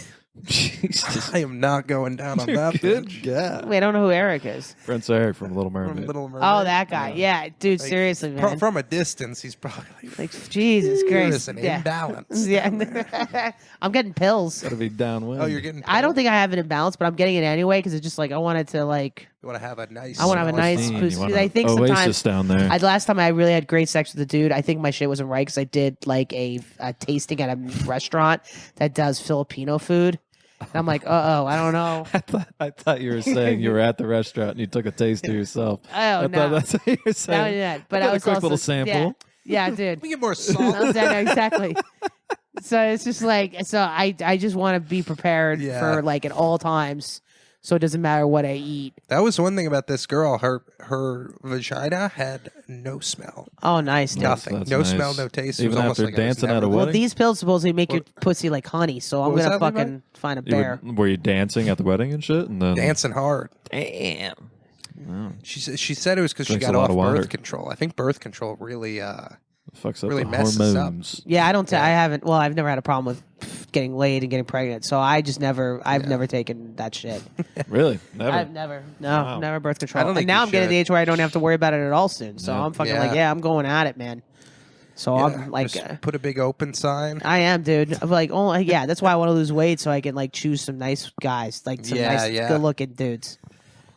Jesus. I am not going down on that Good bitch. God. Wait, I don't know who Eric is. Prince Eric from Little From Mermaid. Little Mermaid. Oh, that guy. Yeah, dude, Like, seriously, man. From a distance, he's probably Like, Jesus there's Christ. an Yeah. imbalance. Yeah. I'm getting pills. Gotta be downwind. Oh, you're getting. I don't think I have an imbalance, but I'm getting it anyway because it's just like I wanted to like. You want to have a nice. I wanna have a nice Clean. pussy. You want I think Oasis sometimes- down there. Last time I really had great sex with a dude. I think my shit wasn't right because I did like a tasting at a restaurant that does Filipino food. And I'm like, I don't know. I thought you were saying you were at the restaurant and you took a taste to yourself. Oh I no, thought that's what you were that saying. was that. But Got I a was quick also, little sample. Yeah, dude. We get more I salt. was at- exactly. So it's just like I just want to be prepared Yeah. for like at all times, so it doesn't matter what I eat. That was one thing about this girl. Her vagina had no smell, Oh, nice, dude. nothing, That's no nice. smell, no taste. It Even was almost after like it was dancing at never a there. Well, wedding? these pills supposedly make your pussy like honey, so I'm What was gonna that, Levi? fucking find a bear. Were you dancing at the wedding and shit? And then dancing hard. Damn. Oh, She said it was because she Drinks got a lot off of water. birth control. I think birth control really. fucks up Really the messes up. hormones. Yeah, I don't. Yeah. I haven't. Well, I've never had a problem with getting laid and getting pregnant, so I just never. I've Yeah. never taken that shit. Really? Never. I've never. No, Wow. never birth I control. don't And think now you I'm getting to the should. age where I don't have to worry about it at all soon. So Yeah. I'm fucking Yeah. like, I'm going at it, man. So I'm like, just put a big open sign. I am, dude. I'm like, oh yeah, that's why I want to lose weight so I can like choose some nice guys, like some Yeah, nice, yeah. good looking dudes.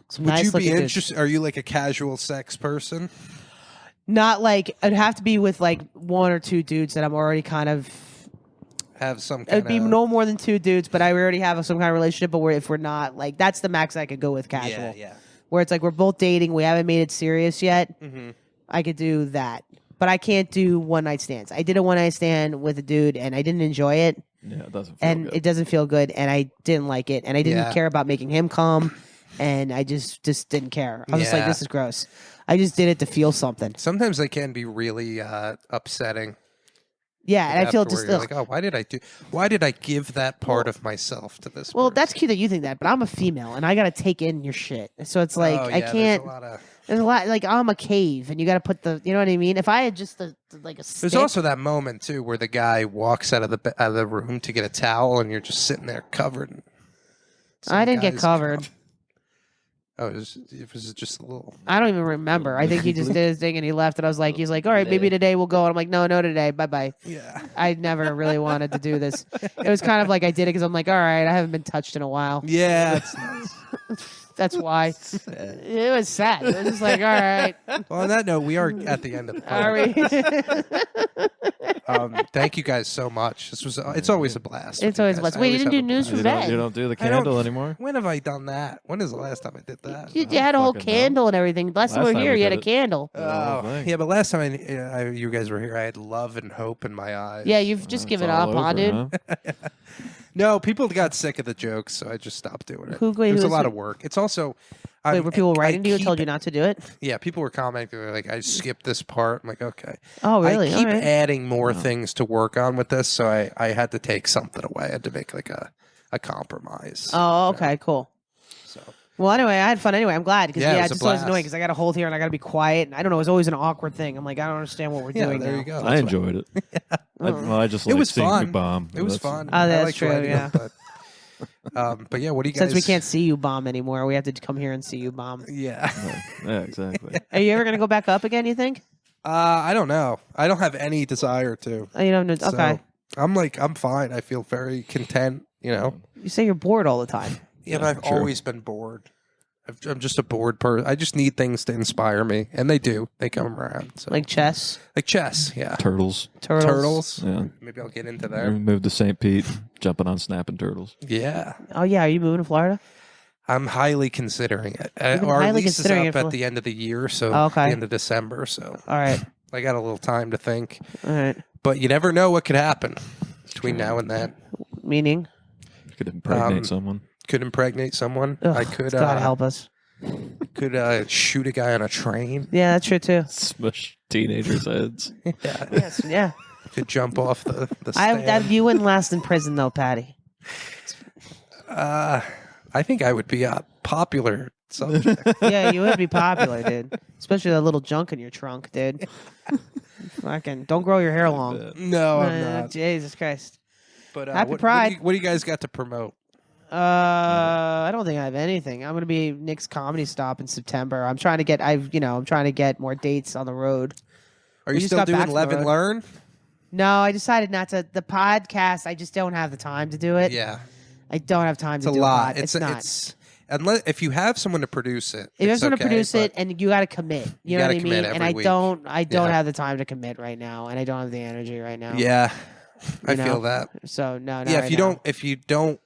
Some Would nice you be looking dudes. interested? Are you like a casual sex person? Not like it'd have to be with like one or two dudes that I'm already kind of. Have some kind It'd be of no more than two dudes, but I already have some kind of relationship. But if we're not, like, that's the max I could go with casual. Yeah, yeah. Where it's like we're both dating, we haven't made it serious yet. Mhm. I could do that, but I can't do one night stands. I did a one night stand with a dude, and I didn't enjoy it, Yeah, it doesn't feel and good. it doesn't feel good, and I didn't like it, and I didn't Yeah. care about making him come, and I just didn't care. I was just like, Yeah. this is gross. I just did it to feel something. Sometimes they can be really upsetting. Yeah, and I feel afterward. just You're ugh. like, oh, why did I give that part of myself to this? Well, person? that's cute that you think that, but I'm a female, and I gotta take in your shit. So it's like Oh, I yeah, can't. There's a lot of. Like I'm a cave, and you got to put the, you know what I mean. If I had just like a stick, There's also that moment too where the guy walks out of the room to get a towel, and you're just sitting there covered. in some I didn't get guy's covered. cum. Oh, it was just a little. I don't even remember. I think he just did his thing and he left, and I was like, he's like, all right, maybe today we'll go. And I'm like, no, today, bye bye. Yeah. I never really wanted to do this. It was kind of like I did it because I'm like, all right, I haven't been touched in a while. Yeah. It's nice. That's why. It was sad. It was just like, all right, Well, on that note, we are at the end of the are podcast. we? Thank you guys so much. It's always a blast. It's with you always a guys. blast. I Wait, you always didn't do have a news blast. for you, that. don't do the I don't- candle anymore? When have I done that? When is the last time I did that? You had a whole fucking know. candle and everything. Last time we Last were time here, we you had did a it. candle. whole thing. Yeah, but last time you guys were here, I had love and hope in my eyes. Yeah, you've just It's given all up, huh, over, dude? huh? No, people got sick of the jokes, so I just stopped doing it. Wait, it was who a is lot it? of work. It's also. Wait, were people writing I to you and told keep- you not to do it? Yeah, people were commenting. They're like, I skipped this part. I'm like, okay. Oh, really? I keep All right. adding more things to work on with this, so I had to take something away. I had to make like a compromise. Oh, okay, cool. So Well, anyway, I had fun anyway. I'm glad because Yeah, it yeah, was it's a just always blast. annoying because I got to hold here and I got to be quiet. And I don't know. It's always an awkward thing. I'm like, I don't understand what we're yeah, doing there now. you go. I That's enjoyed it. I just It like was seeing fun. you bomb. It was That's- fun. Oh, I that's liked true, writing yeah. it, but yeah, what do you guys? Since we can't see you bomb anymore, we have to come here and see you bomb. Yeah. Yeah, exactly. Are you ever going to go back up again, you think? I don't know. I don't have any desire to. Oh, you don't know. Okay. So, I'm fine. I feel very content. You know. You say you're bored all the time. Yeah, but I've true. always been bored. I'm just a bored person. I just need things to inspire me, and they do. They come around. So. Like chess, Like chess, yeah. Turtles. turtles. Yeah. Maybe I'll get into We there. moved to St. Pete, jumping on snapping turtles. Yeah, Oh, yeah. Are you moving to Florida? I'm highly considering it. You've been Our highly lease is considering up it at for- the end of the year, so Oh, okay. the end of December. So All right. I got a little time to think. All right. But you never know what could happen between now and then. Meaning? Could impregnate someone. Could impregnate someone. Ugh, I could. God help us. Could shoot a guy on a train. Yeah, that's true too. Smush teenagers' heads. Yeah. Yes, yeah. Could jump off the stand. You wouldn't last in prison though, Patty. I think I would be a popular subject. Yeah, you would be popular, dude. Especially that little junk in your trunk, dude. Fucking don't grow your hair long. No, I'm not. Jesus Christ. But Happy Pride. What do you guys got to promote? I don't think I have anything. I'm gonna be Nick's comedy stop in September. I'm trying to get more dates on the road. Are you still doing Levin Learn? No, I decided not to. The podcast, I just don't have the time to do it. Yeah, I don't have time to do a lot. It's not. Unless if you have someone to produce it. If you have someone to produce it, and you got to commit. You know what I mean? And I week. don't have the time to commit right now, and I don't have the energy right now. Yeah, I feel that. So no. Yeah, if you don't.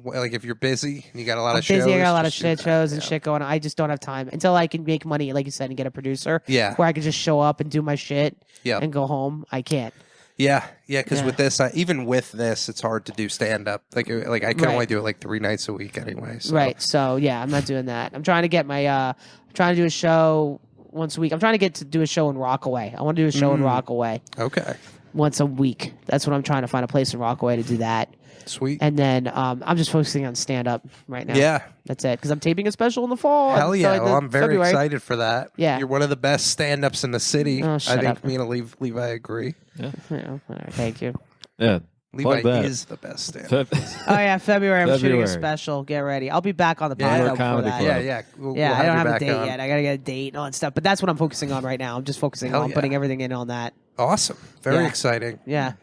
Like if you're busy and you got a lot of shows. I got a lot of shows and shit going on. I just don't have time until I can make money, like you said, and get a producer. Yeah. Where I can just show up and do my shit. Yeah. And go home. I can't. Yeah. Because with this, even with this, it's hard to do stand up. Like I can only do it like 3 nights a week anyway. So. Right. So yeah, I'm not doing that. I'm trying to get my. Trying to do a show once a week. I'm trying to get to do a show in Rockaway. I want to do a show in Rockaway. Okay. Once a week. That's what I'm trying to find a place in Rockaway to do that. Sweet. And then I'm just focusing on stand-up right now. Yeah. That's it. Because I'm taping a special in the fall. Hell yeah. Well, I'm very excited for that. Yeah. You're one of the best stand-ups in the city. Oh, I think up. me and Levi agree. Yeah. All right, thank you. Yeah. Levi is the best stand-up. Oh, yeah. February. I'm shooting a special. Get ready. I'll be back on the podcast before that. Yeah. We'll I don't have a date yet. I got to get a date and all that stuff. But that's what I'm focusing on right now. I'm just focusing on putting everything in on that. Awesome. Very exciting. Yeah.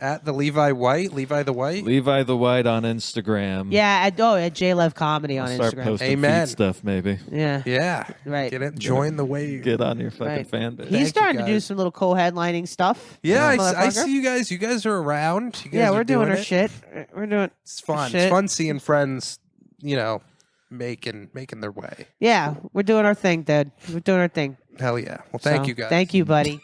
At the Levi White, Levi the White. Levi the White on Instagram. Yeah, at JLev Comedy on Start Instagram. posting feed stuff, maybe. Yeah. Yeah. Right. Get it. Join the wave. Get on your fucking fan base. He's starting to do some little co-headlining stuff. Yeah, I see you guys. You guys are around. We're doing our shit. We're doing. It's fun. It's fun seeing friends, making their way. Yeah, we're doing our thing, dude. We're doing our thing. Hell yeah. Well, thank you guys. Thank you, buddy.